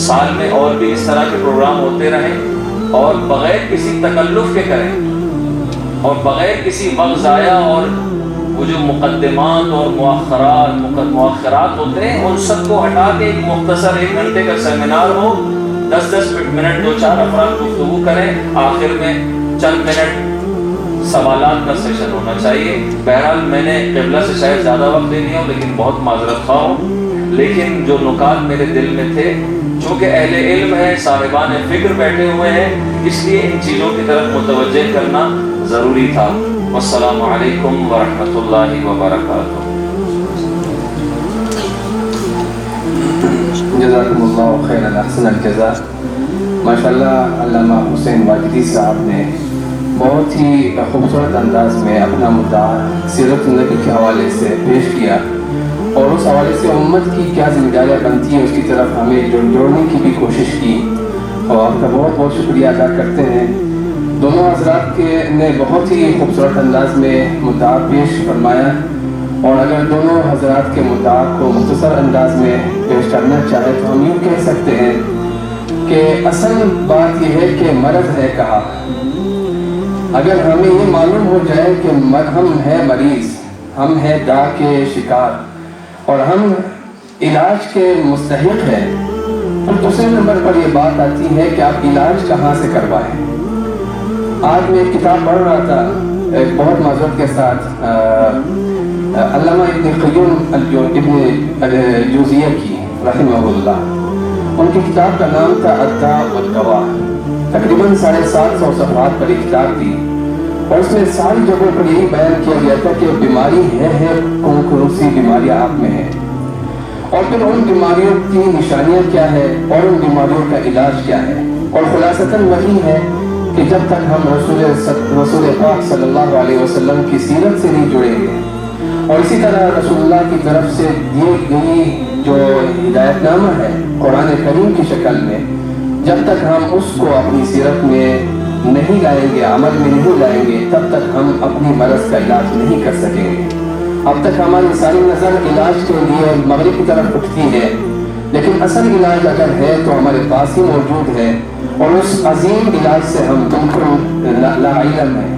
سال میں اور بھی اس طرح کے پروگرام ہوتے رہیں اور بغیر کسی تکلف کے کریں اور بغیر کسی وقت ضائع اور وہ جو مقدمات اور مؤخرات ہوتے ہیں ان سب کو ہٹا کے ایک مختصر 1 گھنٹے کا سیمینار ہو. 10 منٹ 2-4 افراد گفتگو کریں، آخر میں چند منٹ سوالات کا سیشن ہونا چاہیے. بہرحال میں نے قبلہ سے شاید زیادہ وقت لے لیا ہوں، لیکن بہت معذرت خواہ ہوں. لیکن جو نکات میرے دل میں تھے، چونکہ اہل علم ہیں، صاحبان فکر بیٹھے ہوئے ہیں، اس لیے ان چیزوں کی طرف متوجہ کرنا ضروری تھا. والسلام علیکم ورحمۃ اللہ وبرکاتہ. جزاکم اللہ خیر احسن الجزاء. ماشاءاللہ علامہ حسین واجدی صاحب نے بہت ہی خوبصورت انداز میں اپنا مدعا سیرت النبی کے حوالے سے پیش کیا اور اس حوالے سے امت کی کیا ذمہ داریاں بنتی ہیں اس کی طرف ہمیں جوڑنے کی بھی کوشش کی، اور آپ کا بہت بہت شکریہ ادا کرتے ہیں. دونوں حضرات نے بہت ہی خوبصورت انداز میں مدعا پیش فرمایا، اور اگر دونوں حضرات کے مدعا کو مختصر انداز میں پیش کرنا چاہے تو ہم یوں کہہ سکتے ہیں کہ اصل بات یہ ہے کہ مرض ہے کہاں. اگر ہمیں یہ معلوم ہو جائے کہ ہم ہیں مریض، ہم ہیں داغ کے شکار اور ہم علاج کے مستحق ہیں، تو دوسرے نمبر پر یہ بات آتی ہے کہ آپ علاج کہاں سے کروائیں. آج میں ایک کتاب پڑھ رہا تھا، ایک بہت معذرت کے ساتھ علامہ ابن قیم الجوزیہ کی رحمہ اللہ، ان کی کتاب کا نام تھا الداء والدواء. تقریباً 750 صفحات پر ایک کتاب تھی. اور اس میں ساری جگہوں پر یہی بیان کیا گیا تھا کہ بیماری ہے کون سی بیماریاں آپ میں ہیں، اور پھر ان بیماریوں کی نشانیاں کیا ہے اور ان بیماریوں کا علاج کیا ہے۔ اور خلاصتاً وہی ہے کہ جب تک ہم رسول پاک صلی اللہ علیہ وسلم کی سیرت سے نہیں جڑیں گے، اور اسی طرح رسول اللہ کی طرف سے دی گئی جو ہدایت نامہ ہے قرآن کریم کی شکل میں، جب تک ہم اس کو اپنی سیرت میں نہیں لائیں گے، عمل میں نہیں لائیں گے، تب تک ہم اپنی مرض کا علاج نہیں کر سکیں گے۔ اب تک ہماری ساری نظر علاج کے لیے مغرب کی طرف اٹھتی ہے، لیکن اصل علاج اگر ہے تو ہمارے پاس ہی موجود ہے، اور اس عظیم علاج سے ہم بالکل لا علم ہیں۔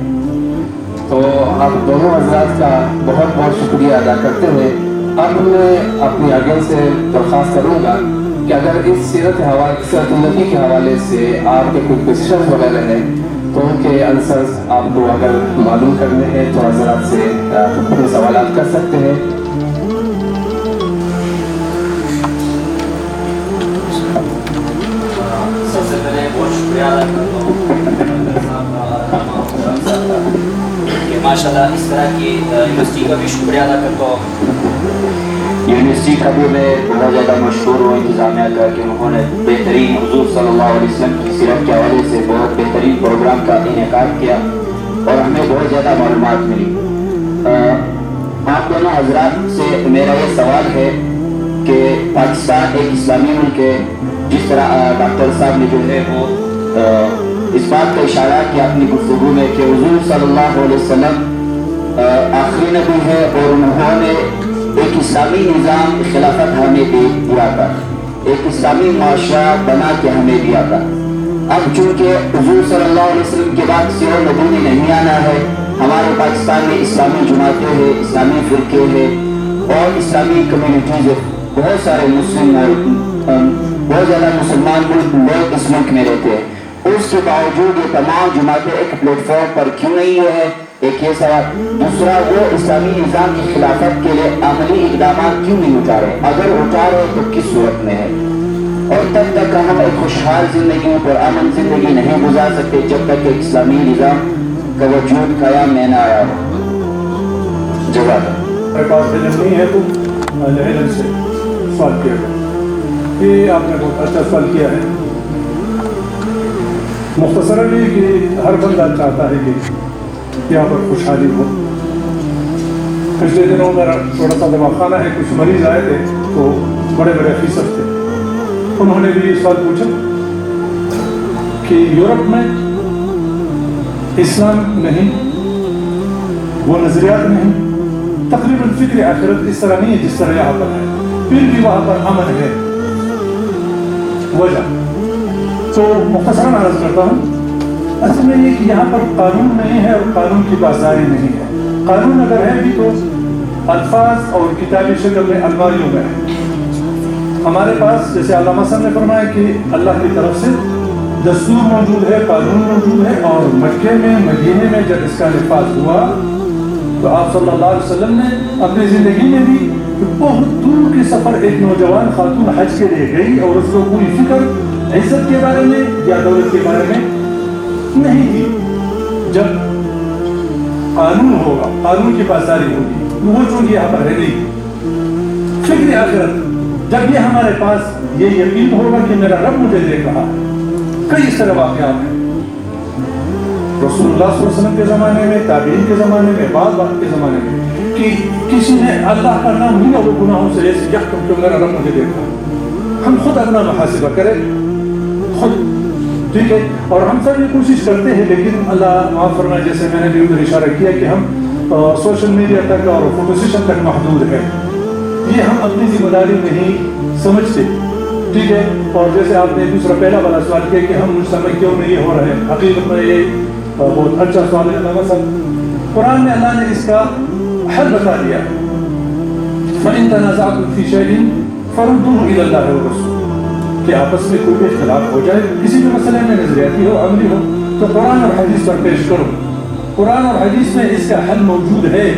تو آپ دونوں حضرات کا بہت بہت شکریہ ادا کرتے ہوئے اب میں اپنی آگے سے درخواست کروں گا کہ اگر اس سیرت النبی کے حوالے سے آپ کے کوئی کوشچن وغیرہ ہیں تو ان کے آنسرز آپ کو اگر معلوم کرنے ہیں تو حضرات سے اپنے سوالات کر سکتے ہیں۔ سب سے پہلے بہت شکریہ ادا کرتا ہوں کہ ماشاءاللہ اس طرح کی یونیورسٹی کا بھی شکریہ ادا کرتا ہوں۔ یونیورسٹی کا بھی میں بہت زیادہ مشہور ہوں انتظامیہ کا کہ انہوں نے بہترین حضور صلی اللہ علیہ وسلم کی سیرت کے حوالے سے بہت بہترین پروگرام کا انعقاد کیا اور ہمیں بہت زیادہ معلومات ملی۔ آپ دونوں حضرات سے میرا یہ سوال ہے کہ پاکستان ایک اسلامی ملک ہے، جس طرح ڈاکٹر صاحب نے جو ہے وہ اس بات کا اشارہ کیا اپنی گفتگو میں کہ حضور صلی اللہ علیہ وسلم آخری نبی ہے اور انہوں نے ایک اسلامی نظام خلافت ہمیں دیا تھا، ایک اسلامی معاشرہ بنا کے ہمیں دیا تھا۔ اب چونکہ حضور صلی اللہ علیہ وسلم کے بعد کسی اور نبی نے نہیں آنا ہے، ہمارے پاکستان میں اسلامی جماعتیں ہیں، اسلامی فرقے ہیں اور اسلامی کمیونٹیز ہیں، بہت سارے بہت زیادہ مسلمان لوگ اس ملک میں رہتے ہیں، اس کے باوجود یہ تمام جماعتیں ایک پلیٹ فارم پر کیوں نہیں ہے؟ ایک یہ سوال۔ دوسرا، وہ اسلامی نظام کی خلافت کے لیے عملی اقدامات کیوں نہیں اٹھا رہے؟ اگر اٹھا رہے تو کس صورت میں ہے؟ اور تب تک ہم ایک خوشحال زندگی پر امن زندگی نہیں گزار سکتے جب تک ایک اسلامی نظام کا وجود قیام میں نہ آیا ہو۔ جواب میرے پاس علم نہیں ہے تو علم سے سوال کیا گیا۔ یہ آپ نے بہت اچھا سوال کیا ہے۔ مختصراً یہ کہ ہر بندہ چاہتا ہے کہ یہاں پر خوشحالی ہو۔ پچھلے دنوں میرا تھوڑا سا دواخانہ ہے، کچھ مریض آئے تھے تو بڑے بڑے افیسر تھے، انہوں نے بھی یہ سوال پوچھا کہ یورپ میں اسلام نہیں، وہ نظریات نہیں، تقریباً فکر آخرت اس طرح نہیں ہے جس طرح یہاں پر ہے، پھر بھی وہاں پر امن ہے۔ وجہ تو مختصراً عرض کرتا ہوں، اصل میں یہ کہ یہاں پر قانون نہیں ہے اور قانون کی بازاری نہیں ہے۔ قانون اگر ہے بھی تو الفاظ اور کتابی شکل میں الماریوں میں ہے۔ ہمارے پاس جیسے علامہ صاحب نے فرمایا کہ اللہ کی طرف سے دستور موجود ہے، قانون موجود ہے، اور مکے میں مدینے میں جب اس کا نفاذ ہوا تو آپ صلی اللہ علیہ وسلم نے اپنی زندگی میں بھی بہت دور کے سفر ایک نوجوان خاتون حج کے لیے گئی اور اس کو کوئی فکر عزت کے بارے میں یا دولت کے بارے میں نہیں تھی۔ جب قانون ہوگا، قانون کی بازاری ہوگی، وہ چونکہ یہاں پر ہے نہیں، فکر آخرت جب یہ ہمارے پاس یہ یقین ہوگا کہ میرا رب مجھے دیکھ رہا ہے۔ کئی اس طرح واقعات ہیں رسول اللہ صلی اللہ علیہ وسلم کے زمانے میں، تابعین کے زمانے میں، بعض کے زمانے میں، کہ کسی نے اللہ کا نام لیا وہ گناہوں سے ایسے یکم کہ میرا رب مجھے دیکھ رہا ہے۔ ہم خود اپنا محاسبہ کریں خود، ٹھیک ہے، اور ہم سب یہ کوشش کرتے ہیں، لیکن اللہ معاف فرمائے جیسے میں نے بھی ادھر اشارہ کیا کہ ہم سوشل میڈیا تک اور فوٹو سیشن تک محدود ہے، یہ ہم اپنی ذمہ داری نہیں سمجھتے، ٹھیک ہے۔ اور جیسے آپ نے دوسرا پہلا والا سوال کیا کہ ہم مجتمع کیوں میں یہ ہو رہے ہیں، حقیقت میں یہ بہت اچھا سوال ہے۔ مثلا قرآن میں اللہ نے اس کا حل بتا دیا، فَإِن تَنَازَعْتُمْ فِي شَيْءٍ فَرُدُّوهُ إِلَى اللَّهِ وَالرَّسُولِ، کہ آپس میں کوئی بھی اختلاف ہو جائے کسی بھی مسئلے میں، نظریاتی ہو عملی ہو، تو قرآن اور حدیث پر پیش کرو۔ قرآن اور حدیث میں اس کا حل موجود ہے،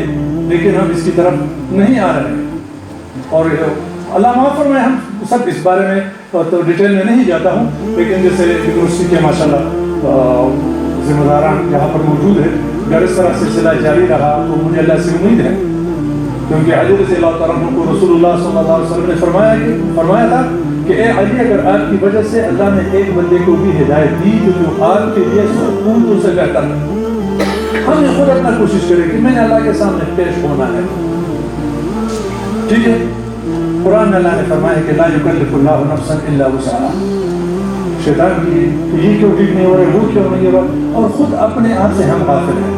لیکن ہم اس کی طرف نہیں آ رہے ہیں۔ اور اللہ معاف فرمائے، ہم سب اس بارے میں تو ڈیٹیل میں نہیں جاتا ہوں، لیکن جیسے یونیورسٹی کے ماشاءاللہ ذمہ داران یہاں پر موجود ہے، اگر اس طرح سلسلہ جاری رہا تو مجھے اللہ سے امید ہے، کیونکہ علی رضی اللہ تعالیٰ عنہ کو رسول اللہ صلی اللہ علیہ وسلم نے فرمایا تھا کہ اے علی، اگر آپ کی وجہ سے اللہ نے ایک بندے کو بھی ہدایت دی جو آپ کے لیے سکون سے بہتر ہے، ہم نے خود اپنا کوشش کرے کہ میں نے اللہ کے سامنے پیش ہونا ہے، ٹھیک ہے؟ قرآن میں اللہ نے فرمایا کہ لا یکلف اللہ نفسا الا وسعها، شیطان کی یہ کیوں ٹھیک نہیں ہو رہا ہے، وہ کیوں نہیں ہو رہا، اور خود اپنے آپ سے ہم غافل ہیں۔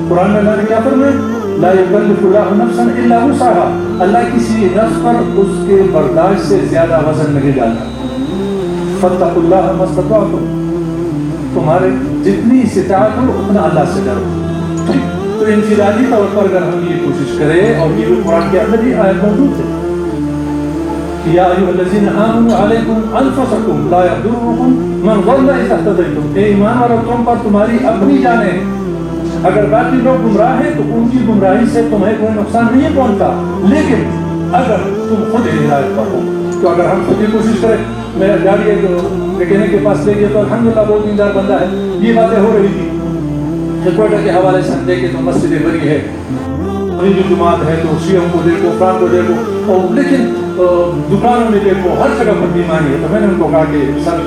قرآن میں اللہ نے کیا فرمایا؟ لا یکلف اللہ نفسا الا وسعها، اللہ کسی نفس پر اس کے برداشت سے زیادہ وزن نہیں ڈالتا۔ فاتقوا اللہ ما استطعتم، تمہارے جتنی استطاعت ہو اتنا اللہ سے ڈرو۔ تو انفرادی طور پر اگر ہم یہ کوشش کریں، اور یہ بھی قرآن کے اندر یہ آیت موجود ہے، یا ایھا الذین آمنوا علیکم انفسکم لا یضرکم من ضل اذا اهتدیتم، اے ایمان والو تم پر تمہاری اپنی جانیں، اگر باقی لوگ گمراہ ہیں تو ان کی گمراہی سے تمہیں کوئی نقصان نہیں پہنچتا، لیکن اگر تم خود ہدایت پر ہو تو اگر ہم خود ہی کوشش کریں، میرا گاڑی ایک میکینک کے پاس لے گیا تو الحمدللہ بہت دیندار بندہ ہے، یہ باتیں ہو رہی تھی، کوئٹہ کے حوالے سے ہم دیکھیں تو مسجد بری ہے، جو جماعت ہے تو شیعوں کو دیکھو، فران کو دیکھو، اور لیکن دکانوں میں دیکھو، ہر جگہ پر بیماری ہے۔ تو میں نے ان کو کہا کہ سر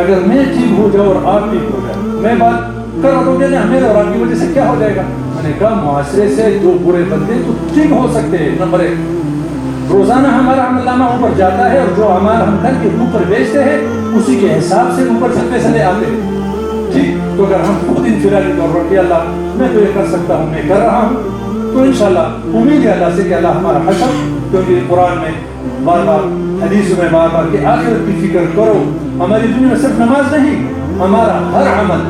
اگر میں ٹھیک ہو جاؤں اور آپ ٹھیک ہو جائے، میں بات کر رہا ہوں ہمیں اور آپ کی وجہ سے کیا ہو جائے گا؟ میں نے کہا معاشرے سے جو برے بندے تو ٹھیک ہو سکتے ہیں، نمبر ایک روزانہ ہمارا عمل نامہ اوپر جاتا ہے، اور جو عمل ہم کر کے اوپر بیچتے ہیں اسی کے حساب سے اوپر سے پیسے آتے ہیں، ٹھیک؟ تو اگر ہم خود انفرادی طور پر کہ اللہ میں تو یہ کر سکتا ہوں، میں کر رہا ہوں، تو انشاءاللہ امید ہے اللہ سے کہ اللہ ہمارا حشر، کیونکہ قرآن میں بار بار، حدیث میں بار بار کہ آخرت کی فکر کرو، ہماری دنیا میں صرف نماز نہیں، ہمارا ہر عمل،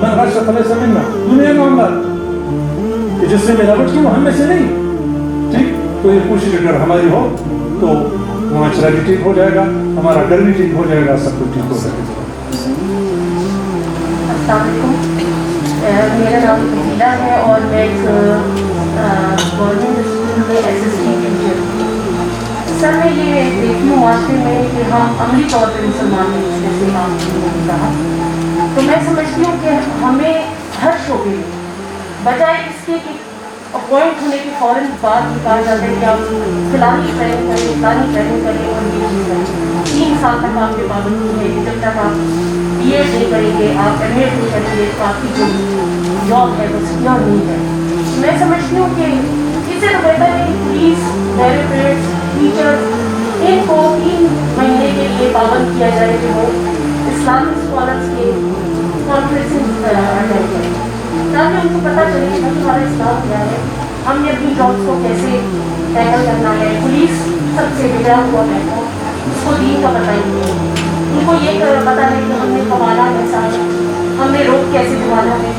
من غش فلیس منا، دنیا میں عمل کہ جس سے ملاوٹ کی وہ ہم میں سے نہیں، ٹھیک؟ تو یہ کوشش اگر ہماری ہو تو معاشرہ بھی ٹھیک ہو جائے گا، ہمارا گھر بھی ٹھیک ہو جائے گا، سب کچھ ٹھیک ہو جائے گا۔ السلام علیکم، میرا نام فضیلہ ہے اور میں ایک گورنمنٹ اسکول میں اسسٹنٹ ٹیچر ہوں۔ سر میں یہ دیکھی ہوں معاشرے میں کہ ہم عملی طور پہ مسلمان ہیں، جیسے آپ نے کہا، تو میں سمجھتی ہوں کہ ہمیں ہر شعبے میں بجائے اس کے کہ اپوائنٹ ہونے کے فوراً بعد بھی کہا جاتا ہے کہ آپ فلانی ٹریننگ کریں، فلانی ٹریننگ کریں اور یہ چیز کریں، 3 سال تک آپ کے پابندی ہے کہ جب تک آپ بی ایڈ نہیں کریں گے، آپ ایم ایڈ نہیں کریں گے، تو آپ کی جو جاب ہے وہ سیکیور نہیں ہے۔ میں سمجھتی ہوں کہ اس سے تو بہتر ہے کہ پولیس، بیریکیڈس، ٹیچرس، ان کو 3 مہینے کے لیے پابند کیا جائے کہ وہ اسلامک اسکالرس کے کانفرنسز اٹینڈ کریں، تاکہ ان کو پتہ چلے کہ ہمارا اسلام کیا ہے، ہم نے اپنی جابس کو کیسے ٹیکل کرنا ہے۔ پولیس سب سے بگڑا ہوا ہے، اس کو دین کا پتہ ہی نہیں، ان کو یہ پتہ ہے کہ ہم نے کمانا کیسا ہے، ہم نے روک کیسے جمانا ہے۔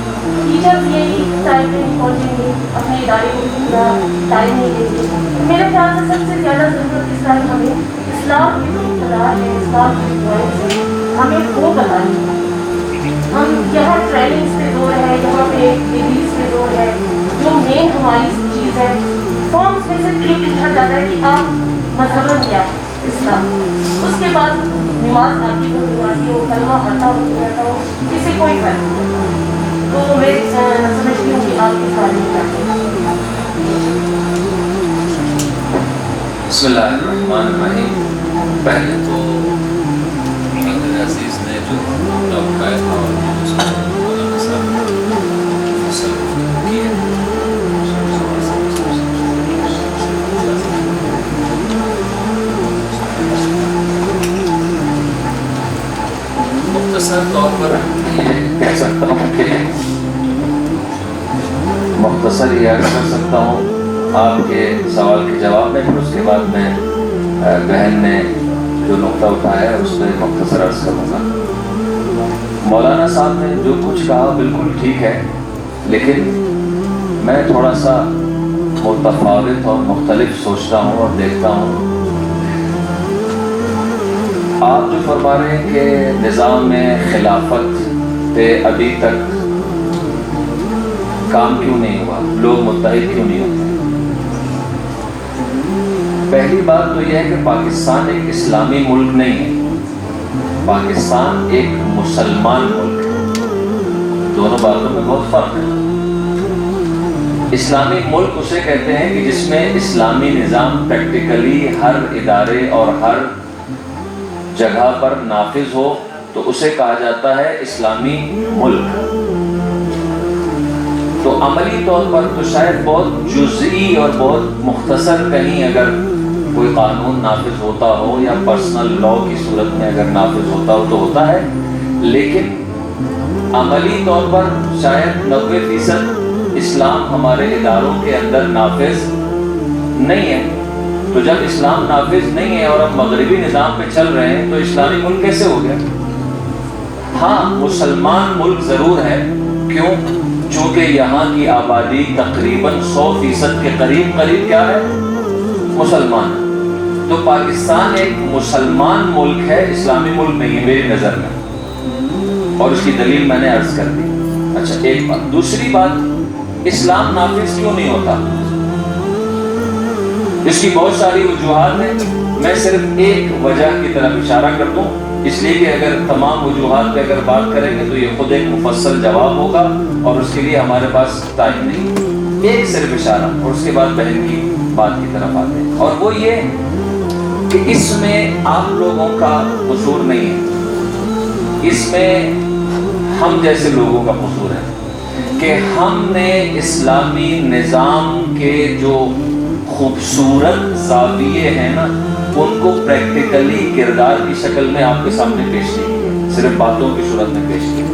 ٹیچرس یہی ٹائم پہ نہیں پہنچیں گے، اپنے ادارے کو پورا ٹائم نہیں دیں گے۔ میرے خیال سے سب سے زیادہ ضرورت اس ٹائم ہمیں اسلام کی جو اقتدار ہے، اسلام کی ڈرائنگس ہے، ہمیں وہ بتانی ہے۔ ہم یہاں ٹریننگس پہ زور ہے، یہاں پہ ڈگریز پہ زور ہے، جو مین ہماری چیز ہے فارمس میں سے یہ پوچھا جاتا ہے کہ آپ مذہباً کیا اسلام، اس کے بعد نماز آتی ہو نمازی ہو، کلمہ آتا ہو نہیں آتا ہو، اس سے کوئی فرق نہیں۔ تو میں سمجھتی ہوں کہ آپ کے بارے میں کیا کہتے ہیں۔ بسم اللہ الرحمن الرحیم۔ پہلے تو عزیز نے جو اٹھایا تھا اور اس کو مولانا صاحب فصل کی ہے، مختصر طور پر یہ کہہ سکتا ہوں کہ مختصر یہ عرض کر سکتا ہوں آپ کے سوال کے جواب میں، پھر اس کے بعد میں بہن نے جو نقطہ اٹھایا ہے اس پہ مختصر عرض کروں گا۔ مولانا صاحب نے جو کچھ کہا بالکل ٹھیک ہے، لیکن میں تھوڑا سا متفاوت اور مختلف سوچتا ہوں اور دیکھتا ہوں۔ آپ جو فرما رہے ہیں کہ نظام میں خلافت پہ ابھی تک کام کیوں نہیں ہوا، لوگ متحد کیوں نہیں ہوتے؟ پہلی بات تو یہ ہے کہ پاکستان ایک اسلامی ملک نہیں ہے، پاکستان ایک مسلمان ملک ہے، دونوں باتوں میں بہت فرق ہے۔ اسلامی ملک اسے کہتے ہیں کہ جس میں اسلامی نظام پریکٹیکلی ہر ادارے اور ہر جگہ پر نافذ ہو تو اسے کہا جاتا ہے اسلامی ملک. تو عملی طور پر تو شاید بہت جزئی اور بہت مختصر کہیں اگر کوئی قانون نافذ ہوتا ہو یا پرسنل لا کی صورت میں اگر نافذ ہوتا ہو تو ہوتا ہے، لیکن عملی طور پر شاید 90% اسلام ہمارے اداروں کے اندر نافذ نہیں ہے. تو جب اسلام نافذ نہیں ہے اور ہم مغربی نظام پہ چل رہے ہیں تو اسلامی ملک کیسے ہو گیا؟ ہاں مسلمان ملک ضرور ہے. کیوں؟ چونکہ یہاں کی آبادی تقریباً 100% کے قریب کیا ہے؟ مسلمان. تو پاکستان ایک مسلمان ملک ہے، اسلامی ملک نہیں ہے میری نظر میں، اور اس کی دلیل میں نے عرض کر دی. اچھا ایک بات. دوسری بات، اسلام نافذ کیوں نہیں ہوتا؟ اس کی بہت ساری وجوہات ہیں. میں صرف ایک وجہ کی طرف اشارہ کر دوں، اس لیے کہ اگر تمام وجوہات پہ اگر بات کریں گے تو یہ خود ایک مفصل جواب ہوگا اور اس کے لیے ہمارے پاس ٹائم نہیں. ایک صرف اشارہ اور اس کے بعد بہن کی بات کی طرف آتے ہیں، اور وہ یہ کہ اس میں آپ لوگوں کا قصور نہیں ہے، اس میں ہم جیسے لوگوں کا قصور ہے کہ ہم نے اسلامی نظام کے جو خوبصورت زاویے ہیں نا ان کو پریکٹیکلی کردار کی شکل میں آپ کے سامنے پیش نہیں کیا، صرف باتوں کی صورت میں پیش کیا.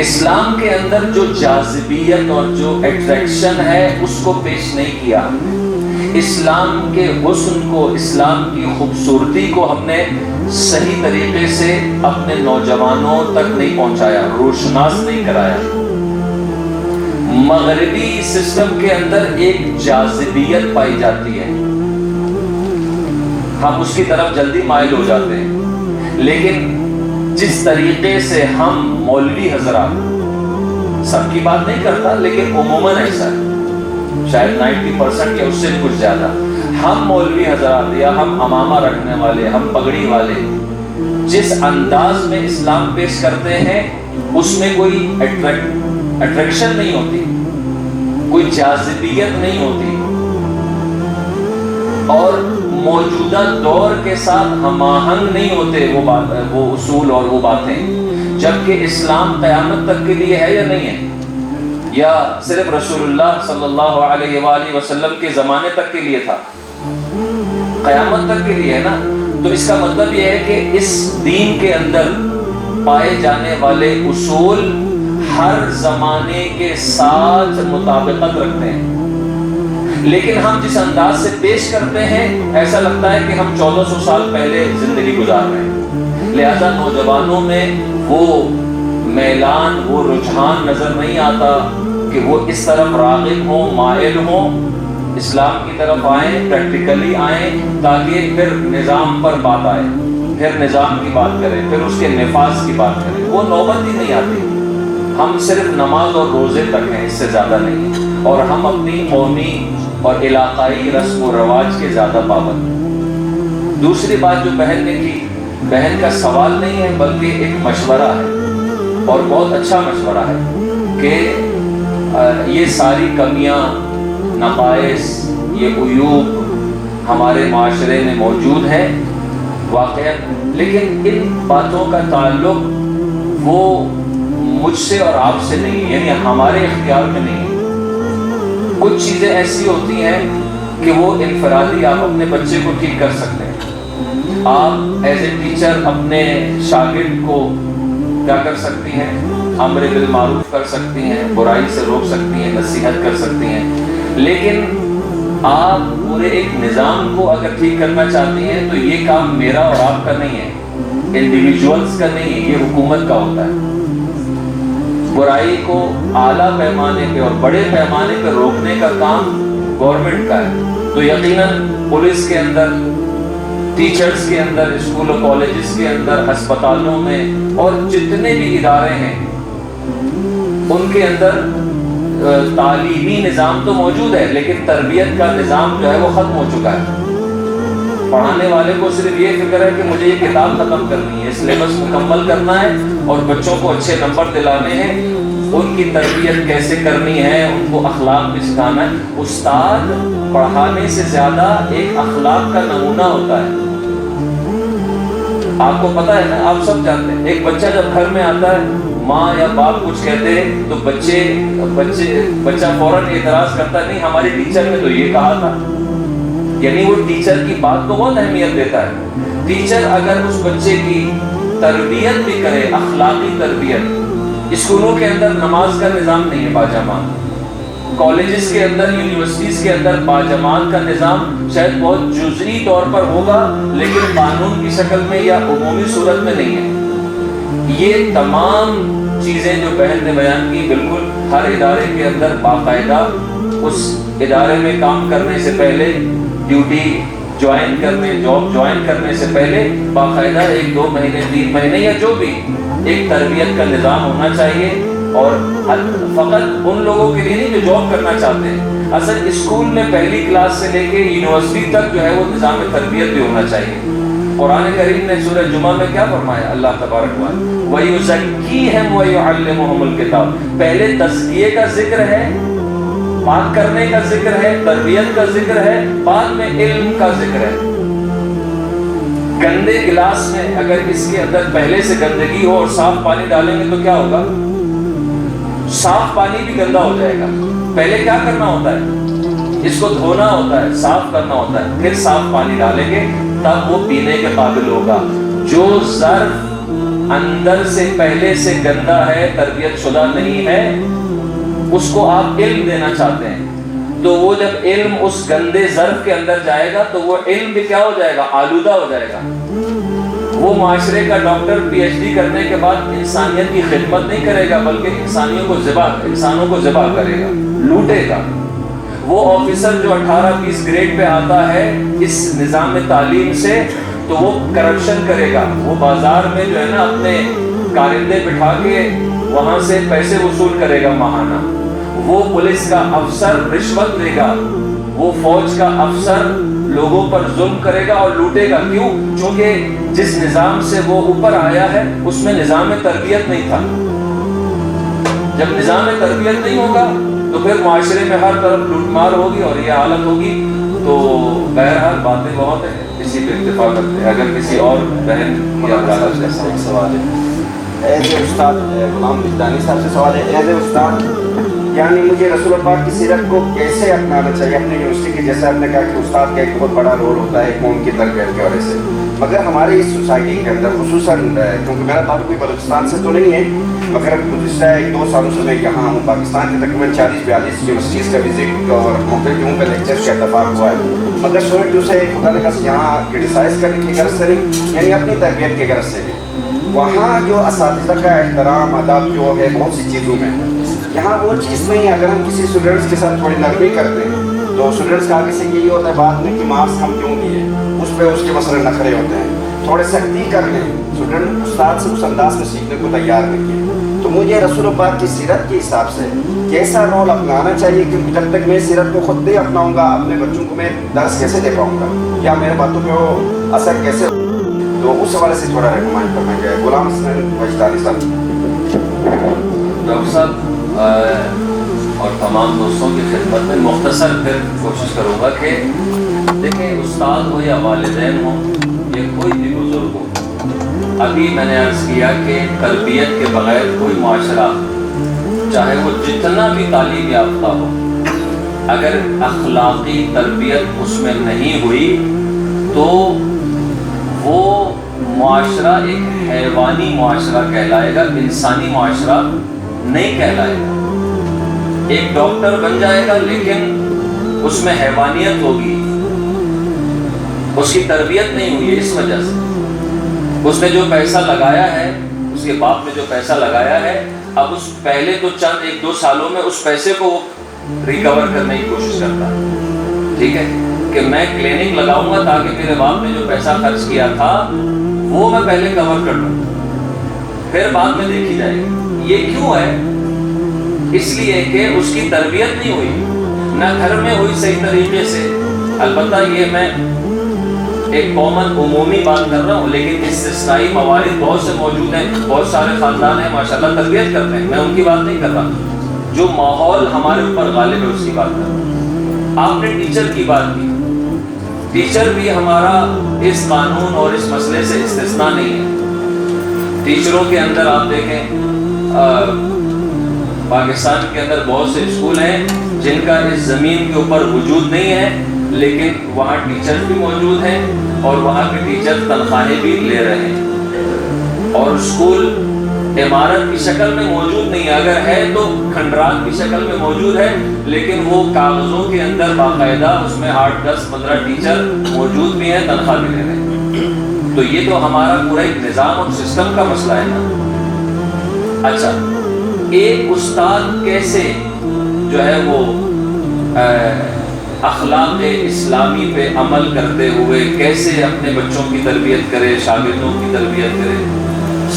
اسلام کے اندر جو جاذبیت اور جو اٹریکشن ہے اس کو پیش نہیں کیا. اسلام کے حسن کو، اسلام کی خوبصورتی کو ہم نے صحیح طریقے سے اپنے نوجوانوں تک نہیں پہنچایا، روشناس نہیں کرایا. مغربی سسٹم کے اندر ایک جاذبیت پائی جاتی ہے، ہم اس کی طرف جلدی مائل ہو جاتے ہیں، لیکن جس طریقے سے ہم مولوی حضرات، سب کی بات نہیں کرتا لیکن عموماً ایسا ہے، شاید 90% یا اس سے کچھ زیادہ، ہم مولوی حضرات یا ہم امامہ رکھنے والے، ہم پگڑی والے جس انداز میں اسلام پیش کرتے ہیں اس میں کوئی اٹریکشن نہیں ہوتی، کوئی جاذبیت نہیں ہوتی، اور موجودہ دور کے ساتھ ہم آہنگ نہیں ہوتے وہ اصول اور وہ باتیں. جبکہ اسلام قیامت تک کے لیے ہے یا نہیں ہے، یا صرف رسول اللہ صلی اللہ علیہ وآلہ وسلم کے زمانے تک کے لیے تھا؟ قیامت تک کے لیے ہے نا. تو اس کا مطلب یہ ہے کہ اس دین کے اندر پائے جانے والے اصول ہر زمانے کے ساتھ مطابقت رکھتے ہیں، لیکن ہم جس انداز سے پیش کرتے ہیں ایسا لگتا ہے کہ ہم 1400 سال پہلے زندگی گزار رہے ہیں. لہذا نوجوانوں میں وہ میلان، وہ رجحان نظر نہیں آتا کہ وہ اس طرف راغب ہوں، مائل ہوں، اسلام کی طرف آئیں، پریکٹیکلی آئیں، تاکہ پھر نظام پر بات آئے، پھر نظام کی بات کریں، پھر اس کے نفاذ کی بات کریں. وہ نوبت ہی نہیں آتی. ہم صرف نماز اور روزے تک ہیں، اس سے زیادہ نہیں، اور ہم اپنی قومی اور علاقائی رسم و رواج کے زیادہ پابند ہیں. دوسری بات جو بہن نے کی، بہن کا سوال نہیں ہے بلکہ ایک مشورہ ہے، اور بہت اچھا مشورہ ہے کہ یہ ساری کمیاں، نقائص، یہ عیوب ہمارے معاشرے میں موجود ہیں واقعہ، لیکن ان باتوں کا تعلق وہ مجھ سے اور آپ سے نہیں، یعنی ہمارے اختیار میں نہیں. کچھ چیزیں ایسی ہوتی ہیں کہ وہ انفرادی آپ اپنے بچے کو ٹھیک کر سکتے ہیں. آپ ایز اے ٹیچر اپنے شاگرد کو کیا کر سکتی ہیں؟ امر بالمعروف کر سکتی ہیں، برائی سے روک سکتی ہیں، نصیحت کر سکتی ہیں. لیکن آپ پورے ایک نظام کو اگر ٹھیک کرنا چاہتی ہیں تو یہ کام میرا اور آپ کا نہیں ہے، انڈیویجولز کا نہیں ہے، یہ حکومت کا ہوتا ہے. برائی کو اعلیٰ پیمانے پہ اور بڑے پیمانے پہ روکنے کا کام گورنمنٹ کا ہے. تو یقیناً پولیس کے اندر، ٹیچرز کے اندر، اسکول اور کالجز کے اندر، ہسپتالوں میں اور جتنے بھی ادارے ہیں ان کے اندر تعلیمی نظام تو موجود ہے، لیکن تربیت کا نظام جو ہے وہ ختم ہو چکا ہے. پڑھانے والے کو صرف یہ فکر ہے کہ مجھے یہ کتاب ختم کرنی ہے، سلیبس مکمل کرنا ہے اور بچوں کو اچھے نمبر دلانے ہیں. ان کی تربیت کیسے کرنی ہے، ان کو اخلاق بھی سکھانا ہے۔ استاد پڑھانے سے زیادہ ایک اخلاق کا نمونہ ہوتا ہے۔ آپ کو پتا ہے نا، آپ سب جانتے ہیں، ایک بچہ جب گھر میں آتا ہے، ماں یا باپ کچھ کہتے ہیں تو بچہ فوراً اعتراض کرتا ہے، نہیں ہماری ٹیچر نے تو یہ کہا تھا، یعنی وہ ٹیچر کی بات کو بہت اہمیت دیتا ہے۔ ٹیچر اگر اس بچے کی تربیت بھی کرے، اخلاقی تربیت، اسکولوں کے اندر نماز کا نظام نہیں ہے باجماعت، کالجز کے اندر، یونیورسٹیز کے اندر باجماعت کا نظام شاید بہت جزئی طور پر ہوگا، لیکن قانون کی شکل میں یا عمومی صورت میں نہیں ہے۔ یہ تمام چیزیں جو بہن نے بیان کی، بالکل ہر ادارے کے اندر باقاعدہ اس ادارے میں کام کرنے سے پہلے، ڈیوٹی جوائن کرنے، جاب جوائن کرنے سے پہلے باقاعدہ 1-2 مہینے 3 مہینے یا جو بھی ایک تربیت کا نظام ہونا چاہیے، اور فقط ان لوگوں کے لیے نہیں جو جاب کرنا چاہتے ہیں۔ اصل اسکول میں پہلی کلاس سے لے کے یونیورسٹی تک جو ہے وہ نظام تربیت بھی ہونا چاہیے۔ قرآن کریم نے سورہ جمعہ میں کیا فرمایا اللہ تبارک و تعالی، وَيُزَكِّيهِمْ وَيُعَلِّمُهُمُ الْكِتَابَ، پہلے تزکیے کا ذکر ہے، پاک کرنے کا ذکر ہے، تربیت کا ذکر ہے، بعد میں علم کا ذکر ہے۔ گندے گلاس میں اگر اس کے اندر پہلے سے گندگی ہو اور صاف پانی ڈالیں گے تو کیا ہوگا؟ صاف پانی بھی گندا ہو جائے گا۔ پہلے کیا کرنا ہوتا ہے؟ اس کو دھونا ہوتا ہے، صاف کرنا ہوتا ہے، پھر صاف پانی ڈالیں گے تب وہ پینے کے قابل ہوگا۔ جو ظرف اندر سے پہلے سے گندا ہے، تربیت شدہ نہیں ہے، اس کو آپ علم دینا چاہتے ہیں، تو وہ جب علم اس گندے ظرف کے اندر جائے گا تو وہ علم بھی کیا ہو جائے گا؟ آلودہ ہو جائے گا۔ وہ معاشرے کا ڈاکٹر PhD کرنے کے بعد انسانیت کی خدمت نہیں کرے گا، بلکہ انسانوں کو ذبح کرے گا، لوٹے گا۔ وہ آفیسر جو 18-20 گریڈ پہ آتا ہے اس نظام تعلیم سے، تو وہ کرپشن کرے گا، وہ بازار میں جو ہے نا اپنے کارندے بٹھا کے وہاں سے پیسے وصول کرے گا ماہانہ۔ وہ پولیس کا افسر رشوت لے گا، وہ فوج کا افسر لوگوں پر ظلم کرے گا اور لوٹے گا۔ کیوں؟ چونکہ جس نظام سے وہ اوپر آیا ہے اس میں نظام تربیت نہیں تھا۔ جب نظام تربیت نہیں ہوگا تو پھر معاشرے میں ہر طرف لوٹ مار ہوگی اور یہ حالت ہوگی۔ تو بہرحال باتیں بہت ہیں، اسی پہ اتفاق کرتے ہیں۔ اگر کسی اور بہن یا برادر کا سوال ہے، ایز اے استاد غلام وجدانی صاحب سے سوال ہے، ایز اے استاد یعنی مجھے رسول پاک کی سیرت کو کیسے اپنانا چاہیے اپنے یونیورسٹی کے؟ جیسے آپ نے کہا کہ استاد کا ایک بہت بڑا رول ہوتا ہے قوم کی تربیت کے وجہ سے، مگر ہمارے اس سوسائٹی کے اندر خصوصاً کیونکہ میرا تعلق کوئی بلوچستان سے تو نہیں ہے، مگر گزشتہ 1-2 سالوں سے میں یہاں ہوں، پاکستان کے تقریباً 40-42 یونیورسٹیز کا وزٹ اور مختلف جگہوں پہ لیکچرز کا اتفاق ہوا ہے، مگر اسٹوڈنٹ اسے خدا نے کہا یہاں کرٹیسائز کرنے کی غرض سے نہیں، یعنی اپنی تربیت کی غرض سے بھی، وہاں جو اساتذہ کا احترام ادب جو ہے بہت سی چیزوں میں، یہاں وہ چیز نہیں ہے۔ اگر ہم کسی اسٹوڈنٹس کے ساتھ تھوڑی نرمی کرتے ہیں تو اسٹوڈنٹس کا آگے سے یہی ہوتا ہے بعد میں کہ مارکس ہم کیوں دیے، اس پہ اس کے مثلاً نخرے ہوتے ہیں، تھوڑے سختی کر لیں، اسٹوڈنٹ استاد سے اس انداز میں سیکھنے کو تیار نہیں ہے۔ تو مجھے رسول پاک کی سیرت کے حساب سے کیسا رول اپنانا چاہیے؟ کیونکہ جب تک میں سیرت کو خود نہیں اپناؤں گا اپنے بچوں کو میں درس کیسے دے پاؤں گا یا میرے باتوں پہ وہ اثر کیسے؟ تو اس حوالے سے تھوڑا ریکمینڈ کرنا چاہیے غلام حسین وجدانی صاحب۔ ڈاکٹر صاحب اور تمام دوستوں کی خدمت میں مختصر پھر کوشش کروں گا کہ دیکھیں، استاد ہو یا والدین ہو یا کوئی بھی بزرگ ہو، ابھی میں نے عرض کیا کہ تربیت کے بغیر کوئی معاشرہ چاہے وہ جتنا بھی تعلیم یافتہ ہو، اگر اخلاقی تربیت اس میں نہیں ہوئی تو وہ معاشرہ ایک حیوانی معاشرہ کہلائے گا، انسانی معاشرہ نہیں کہلائے گا۔ ایک ڈاکٹر بن جائے گا لیکن اس میں حیوانیت ہوگی، اس کی تربیت نہیں ہوئی ہے، اس وجہ سے اس نے جو پیسہ لگایا ہے، اس کے باپ نے جو پیسہ لگایا ہے، اب اس پہلے تو چند 1-2 سالوں میں اس پیسے کو ریکور کرنے کی کوشش کرتا ہے، ٹھیک ہے، کہ میں کلینک لگاؤں گا تاکہ میرے باپ نے جو پیسہ خرچ کیا تھا وہ میں پہلے کور کر لوں، پھر بعد میں دیکھی جائے گی۔ یہ کیوں ہے؟ اس لیے کہ اس کی تربیت نہیں ہوئی، نہ گھر میں ہوئی صحیح طریقے سے۔ البتہ یہ میں ایک کامن عمومی بات کر رہا ہوں، لیکن استثنائی موارد بہت سے موجود ہیں، بہت سارے خاندان ہیں ماشاءاللہ تربیت کرتے ہیں، میں ان کی بات نہیں کر رہا، جو ماحول ہمارے اوپر غالب ہے اس کی بات کر رہا ہوں۔ آپ نے ٹیچر کی بات کی، ٹیچر بھی ہمارا اس قانون اور اس مسئلے سے استثناء نہیں ہے۔ ٹیچروں کے اندر آپ دیکھیں پاکستان کے اندر بہت سے اسکول ہیں جن کا اس زمین کے اوپر وجود نہیں ہے، لیکن وہاں ٹیچر بھی موجود ہیں اور وہاں کے ٹیچر تنخواہیں بھی لے رہے ہیں، اور اسکول عمارت کی شکل میں موجود نہیں ہے، اگر ہے تو کھنڈرات کی شکل میں موجود ہے، لیکن وہ کاغذوں کے اندر باقاعدہ اس میں 8 10 15 ٹیچر موجود بھی ہیں، تنخواہ بھی لے رہے ہیں۔ تو یہ تو ہمارا پورا ایک نظام اور سسٹم کا مسئلہ ہے نا۔ اچھا، ایک استاد کیسے جو ہے وہ اخلاق اسلامی پہ عمل کرتے ہوئے کیسے اپنے بچوں کی تربیت کرے، شاگردوں کی تربیت کرے،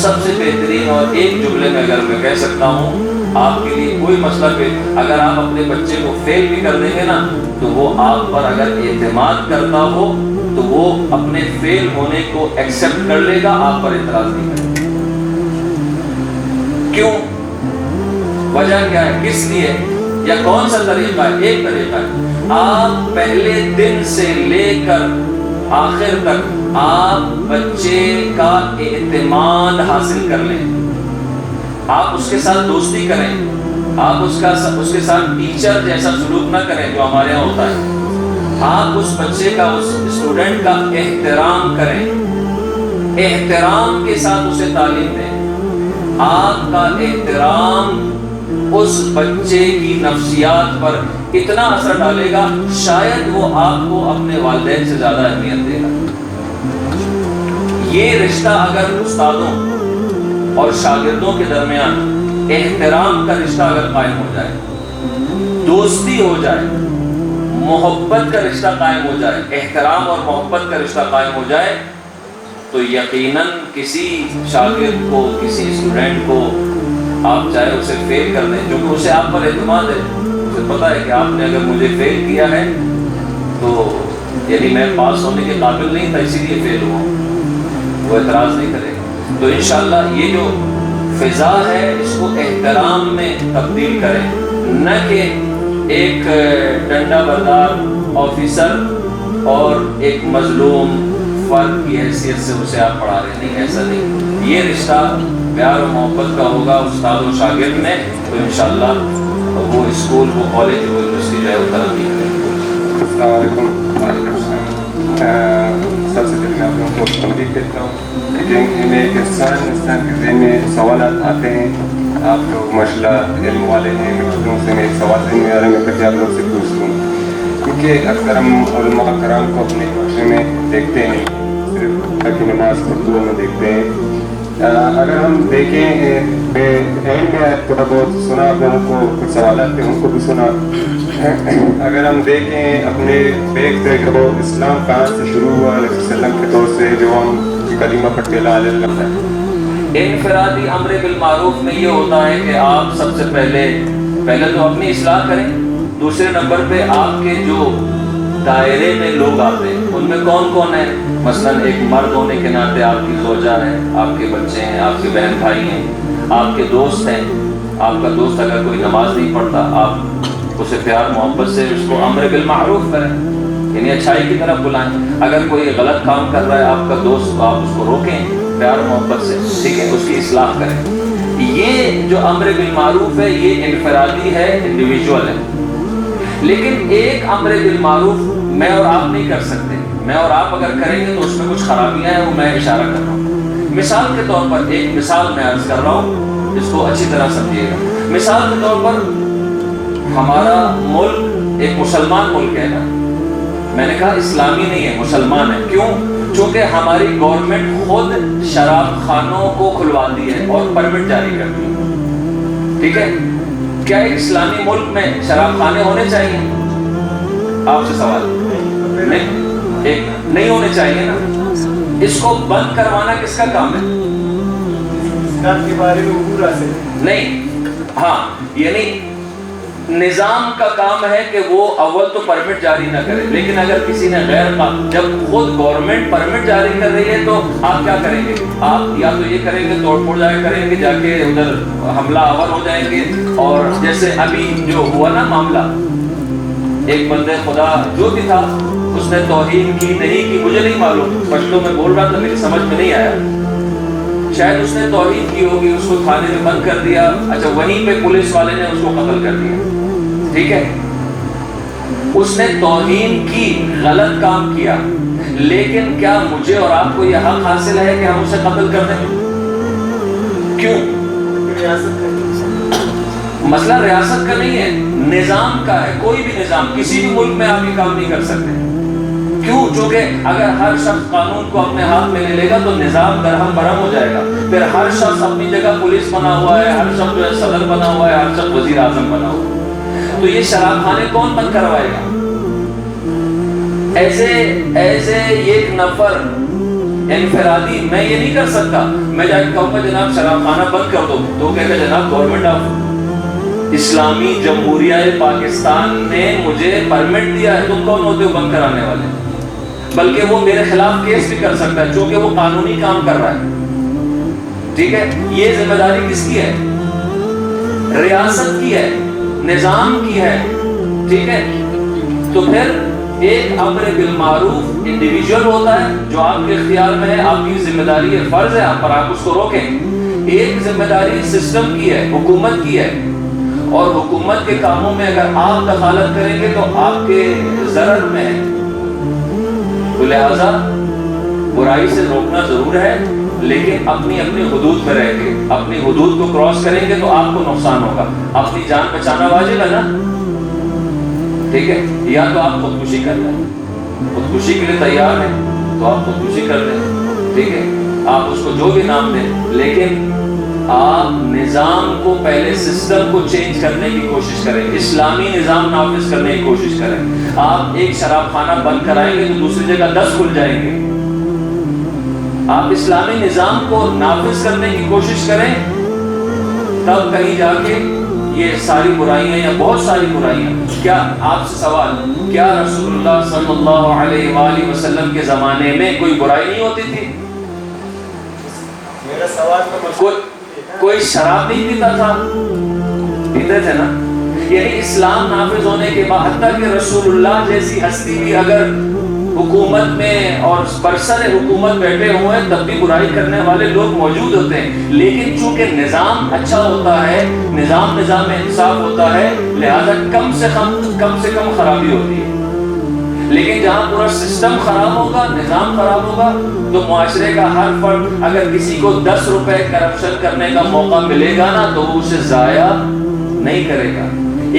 سب سے بہترین اور ایک جملے میں اگر میں کہہ سکتا ہوں آپ کے لیے کوئی مسئلہ پہ، اگر آپ اپنے بچے کو فیل بھی کر دیں گے نا تو وہ آپ پر اگر اعتماد کرتا ہو تو وہ اپنے فیل ہونے کو ایکسپٹ کر لے گا، آپ پر اعتراض نہیں کرے گا۔ کیوں؟ وجہ کیا ہے، کس لیے، یا کون سا طریقہ ہے؟ ایک طریقہ ہے، آپ پہلے دن سے لے کر آخر تک آپ بچے کا اعتماد حاصل کر لیں، آپ اس کے ساتھ دوستی کریں، آپ اس کے ساتھ ٹیچر جیسا سلوک نہ کریں جو ہمارے یہاں ہوتا ہے، آپ اس بچے کا، اس اسٹوڈنٹ کا احترام کریں، احترام کے ساتھ اسے تعلیم دیں۔ آپ کا احترام اس بچے کی نفسیات پر اتنا اثر ڈالے گا، شاید وہ آپ کو اپنے والدین سے زیادہ اہمیت دے گا۔ یہ رشتہ اگر استادوں اور شاگردوں کے درمیان احترام کا رشتہ اگر قائم ہو جائے، دوستی ہو جائے، محبت کا رشتہ قائم ہو جائے، احترام اور محبت کا رشتہ قائم ہو جائے، تو یقیناً کسی شاگرد کو، کسی اسٹوڈنٹ کو آپ چاہے اسے فیل کر دیں، کیونکہ اسے آپ پر اعتماد ہے، اسے پتا ہے کہ آپ نے اگر مجھے فیل کیا ہے تو یعنی میں پاس ہونے کے قابل نہیں تھا اسی لیے فیل ہوا، وہ اعتراض نہیں کرے گا۔ تو انشاءاللہ یہ جو فضا ہے اس کو احترام میں تبدیل کریں، نہ کہ ایک ڈنڈا بردار آفیسر اور ایک مظلوم فرد کی حیثیت سے اسے آپ پڑھا رہے ہیں، نہیں، ایسا نہیں۔ یہ رشتہ پیار و محبت کا ہوگا استاد و شاگرد میں، تو انشاءاللہ وہ اسکول، وہ کالج، وہ یونیورسٹی جو ہے وہ ترقی کرے گی۔ السلام علیکم۔ سب سے پہلے میں آپ لوگوں کو تنبیہ کرتا ہوں کہ میں ایک انسان کے ذہن میں سوالات آتے ہیں، آپ لوگ ماشاءاللہ علم والے ہیں، میں سے میں ایک سوال ذہن میں آ رہا ہے، میں کہتے آپ لوگ سے پوچھ لوں، کیونکہ اکثر ہم علماء کرام کو اپنے معاشرے میں دیکھتے ہیں، صرف تاکہ نماز پڑھتے میں دیکھتے ہیں۔ اگر ہم دیکھیں، میں تھوڑا بہت سنا، آپ لوگوں کو کچھ سوالات تھے ان کو بھی سنا۔ اگر ہم دیکھیں اپنے دیکھتے کہ وہ اسلام کہاں سے شروع ہوا، علیہ وسلم کے دور سے، جو ہم کلمہ پڑھتے لا الہ الا اللہ ہے۔ انفرادی امر بالمعروف میں یہ ہوتا ہے کہ آپ سب سے پہلے تو اپنی اصلاح کریں، دوسرے نمبر پہ آپ کے جو دائرے میں لوگ آتے ہیں ان میں کون کون ہیں، مثلا ایک مرد ہونے کے ناطے آپ کی زوجہ ہے، آپ کے بچے ہیں، آپ کے بہن بھائی ہیں، آپ کے دوست ہیں۔ آپ کا دوست اگر کوئی نماز نہیں پڑھتا، آپ اسے پیار محبت سے اس کو امر بالمعروف کریں، یعنی اچھائی کی طرف بلائیں۔ اگر کوئی غلط کام کر رہا ہے آپ کا دوست، آپ اس کو روکیں پیار محبت سے، ٹھیک ہے، اس کی اصلاح کریں۔ یہ جو امر بالمعروف ہے یہ انفرادی ہے، انڈیویجول ہے، لیکن ایک امر بالمعروف میں اور آپ نہیں کر سکتے۔ میں اور آپ اگر کریں گے تو اس میں کچھ خرابیاں ہیں، وہ میں اشارہ کر رہا ہوں۔ مثال کے طور پر ایک مثال میں عرض کر رہا ہوں، اس کو اچھی طرح سمجھیے گا۔ مثال کے طور پر ہمارا ملک ایک مسلمان ملک ہے نا، میں نے کہا اسلامی نہیں ہے، مسلمان ہے۔ کیوں؟ چونکہ ہماری گورنمنٹ خود شراب خانوں کو کھلواتی ہے اور پرمٹ جاری کرتی ہے، ٹھیک ہے؟ کیا ایک اسلامی ملک میں شراب خانے ہونے چاہیے؟ آپ سے سوال نہیں ہونے چاہیے نا۔ اس کو بند کروانا کس کا کام ہے؟ اسلام کے بارے میں پورا سے نہیں، ہاں، یعنی نظام کا کام ہے کہ وہ اول تو پرمٹ جاری نہ کرے، لیکن اگر کسی نے جب خود گورنمنٹ پرمٹ جاری کر رہی ہے تو آپ کیا کریں گے؟ آپ یا تو یہ کریں گے توڑ پھوڑ کریں گے، جا کے ادھر حملہ آور ہو جائیں گے. اور جیسے ابھی جو ہوا نا معاملہ، ایک بندے خدا جو بھی تھا اس نے توہین کی نہیں کی مجھے نہیں معلوم، پشتو میں بول رہا تھا میری سمجھ میں نہیں آیا، شاید اس نے توہین کی ہوگی، اس کو تھانے میں بند کر دیا. اچھا وہیں پہ پولیس والے نے اس کو قتل کر دیا. ٹھیک ہے، اس نے توہین کی، غلط کام کیا، لیکن کیا مجھے اور آپ کو یہ حق حاصل ہے کہ ہم اسے قتل کر دیں؟ کیوں؟ مسئلہ ریاست کا نہیں ہے، نظام کا ہے. کوئی بھی نظام کسی بھی ملک میں آپ یہ کام نہیں کر سکتے. کیوں؟ چونکہ اگر ہر شخص قانون کو اپنے ہاتھ میں لے لے گا تو نظام درہم برہم ہو جائے گا. پھر ہر شخص اپنی جگہ پولیس بنا ہوا ہے، ہر شخص جو ہے صدر بنا ہوا ہے، ہر شخص وزیر اعظم بنا ہوا ہے. تو یہ شراب خانے کون بند کروائے گا؟ ایسے ایک نفر انفرادی میں یہ نہیں کر سکتا. میں جا کے کہوں گا جناب شراب خانہ بند کر دو، تو کہے گا جناب گورنمنٹ آف اسلامی جمہوریہ پاکستان نے مجھے پرمٹ دیا ہے، تم کون ہوتے ہو بند کرانے والے؟ بلکہ وہ میرے خلاف کیس بھی کر سکتا ہے چونکہ وہ قانونی کام کر رہا ہے. ٹھیک ہے، یہ ذمہ داری کس کی ہے؟ ریاست کی ہے، نظام کی ہے. ٹھیک ہے، تو پھر ایک امر بالمعروف انڈیویجول ہوتا ہے جو آپ کے اختیار میں ہے، آپ کی ذمہ داری ہے، فرض ہے آپ پر، آپ اس کو روکیں. ایک ذمہ داری سسٹم کی ہے، حکومت کی ہے، اور حکومت کے کاموں میں اگر آپ دخالت کریں گے تو آپ کے ضرر میں ہے. تو لہذا برائی سے روکنا ضرور ہے، لیکن اپنی حدود میں رہ کے. اپنی حدود کو کراس کریں گے تو آپ کو نقصان ہوگا. اپنی جان بچانا واجب ہے نا. ٹھیک ہے، یا تو آپ خودکشی کر لیں، خودکشی کے لیے تیار ہیں تو آپ خودکشی کر لیں. ٹھیک ہے، آپ اس کو جو بھی نام دیں، لیکن آپ نظام کو پہلے سسٹم کو چینج کرنے کی کوشش کریں، اسلامی نظام نافذ کرنے کی کوشش کریں. آپ ایک شراب خانہ بند کرائیں گے تو دوسری جگہ 10 کھل جائیں گے. آپ اسلامی نظام کو نافذ کرنے کی کوشش کریں، تب کہیں جا کے یہ ساری برائیاں یا بہت ساری برائیاں. کیا آپ سے سوال، کیا رسول اللہ صلی اللہ علیہ وآلہ وسلم کے زمانے میں کوئی برائی نہیں ہوتی تھی؟ میرا سوال کوئی شراب نہیں پیتا تھا؟ پیتے تھے نا. یعنی اسلام نافذ ہونے کے بعد حتیٰ کہ رسول اللہ جیسی ہستی بھی اگر حکومت میں اور برسر حکومت بیٹھے ہوئے ہیں تب بھی برائی کرنے والے لوگ موجود ہوتے ہیں. لیکن چونکہ نظام اچھا ہوتا ہے، نظام انصاف ہوتا ہے، لہذا کم سے کم خرابی ہوتی ہے. لیکن جہاں پورا سسٹم خراب ہوگا، نظام خراب ہوگا، تو معاشرے کا ہر فرد اگر کسی کو 10 روپے کرپشن کرنے کا موقع ملے گا نا تو وہ اسے ضائع نہیں کرے گا.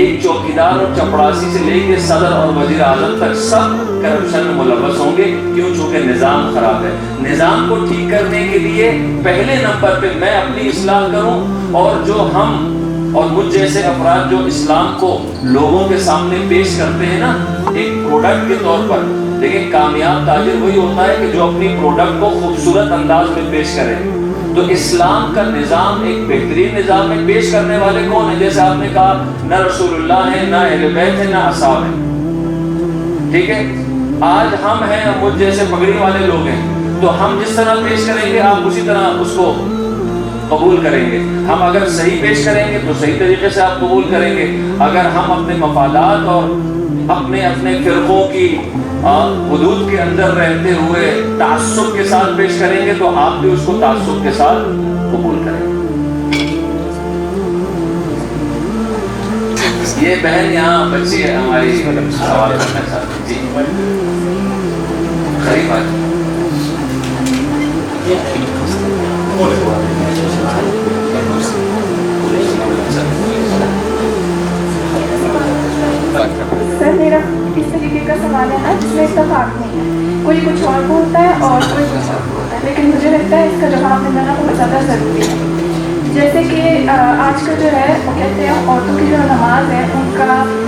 ایک چوکیدار اور چپڑاسی سے لے کے صدر اور وزیر اعظم تک سب کرپشن میں ملوث ہوں گے. کیوں؟ چونکہ نظام خراب ہے. نظام کو ٹھیک کرنے کے لیے پہلے نمبر پہ میں اپنی اصلاح کروں، اور جو ہم اور مجھ جیسے افراد جو اسلام کو لوگوں کے سامنے پیش کرتے ہیں نا ایک پروڈکٹ کے طور پر. دیکھیں کامیاب تاجر وہی ہوتا ہے کہ جو اپنی پروڈکٹ کو خوبصورت انداز میں پیش کرے. تو اسلام کا نظام ایک بہترین نظام میں پیش کرنے والے کون ہیں؟ جیسے آپ نے کہا نہ رسول اللہ ہے، نہ اہل بیت ہے، نہ اصحاب ہیں. ٹھیک ہے، آج ہم ہیں، مجھ جیسے پگڑی والے لوگ ہیں، تو ہم جس طرح پیش کریں گے آپ اسی طرح اس کو قبول کریں گے. ہم اگر صحیح پیش کریں گے تو صحیح طریقے سے آپ قبول کریں گے. اگر ہم اپنے مفادات اور اپنے فرقوں کی حدود کے اندر رہتے ہوئے تعصب کے ساتھ پیش کریں گے تو آپ بھی اس کو تعصب کے ساتھ قبول کریں گے. یہ بہن یہاں بچی ہے ہماری، سوال کرنا چاہتی. جی خریف آج سر میرا اس طریقے کا سوال ہے نا جس میں اتفاق نہیں ہے، کوئی کچھ اور بولتا ہے اور کوئی کچھ اور بولتا ہے، لیکن مجھے لگتا ہے اس کا جواب ملنا بہت زیادہ ضروری ہے. جیسے کہ آج کا جو ہے وہ کہتے ہیں عورتوں کی جو نماز ہے ان کا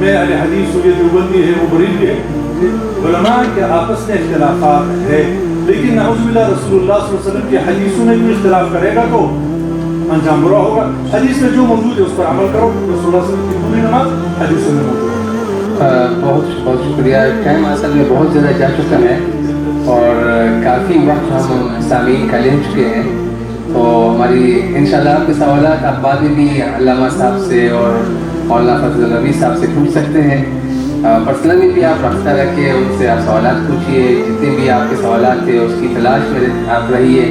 میں اہل حدیث ہوں، یہ دیوبندی ہے، وہ بریلوی ہے، علماء کے آپس میں اختلافات ہے، لیکن نعوذ باللہ رسول اللہ صلی اللہ علیہ وسلم کی حدیثوں میں بھی اختلاف کرے گا تو انجام برا ہوگا. حدیث میں جو موجود ہے اس پر عمل کرو. رسول اللہ صلی اللہ علیہ وسلم کی پوری نماز حدیثوں میں موجود ہے. بہت بہت شکریہ. ٹائم اصل میں بہت زیادہ جا چکا ہے اور کافی وقت ہم سامعین کا لے چکے ہیں، تو ہماری انشاءاللہ آپ کے سوالات آپ بعد میں بھی علامہ صاحب سے اور مولانا فضل الربیع صاحب سے پوچھ سکتے ہیں. پرسنلی بھی آپ رابطہ رکھ کے ان سے آپ سوالات پوچھیے، جتنے بھی آپ کے سوالات تھے اس کی تلاش میں آپ رہیے،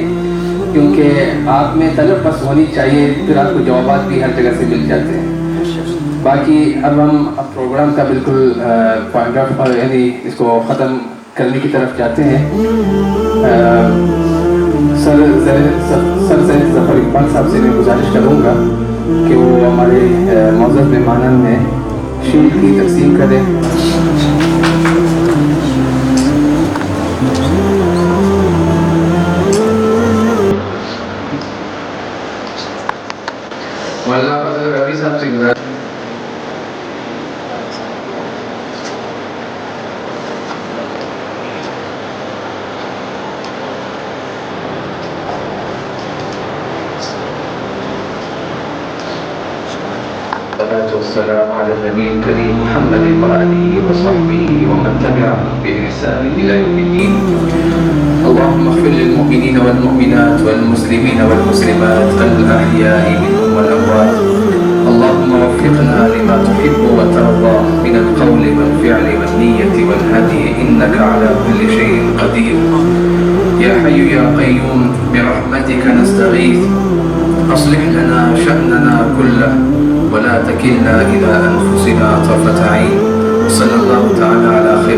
کیونکہ آپ میں طلب بس ہونی چاہیے، پھر آپ کو جوابات بھی ہر جگہ سے مل جاتے ہیں. باقی اب ہم پروگرام کا بالکل پوائنٹ آف یعنی اس کو ختم کرنے کی طرف جاتے ہیں. سر سید ظفر اقبال صاحب سے میں گزارش کروں گا کہ وہ ہمارے معزز مہمانان میں شیلڈ کی تقسیم کریں. مولانا فضل الربیع صاحب سے گزارش والسلام على النبي الكريم محمد وآله وصحبه ومن تبعهم بإحسان إلى يوم الدين. اللهم اغفر للمؤمنين والمؤمنات والمسلمين والمسلمات الأحياء منهم والأموات. اللهم وفقنا لما تحب وترضى من القول والفعل والنية والهدي إنك على كل شيء قدير. يا حي يا قيوم برحمتك نستغيث، أصلح لنا شأننا كله ولا تكلنا إلى أنفسنا طرفة عين. صلى الله تعالى على خير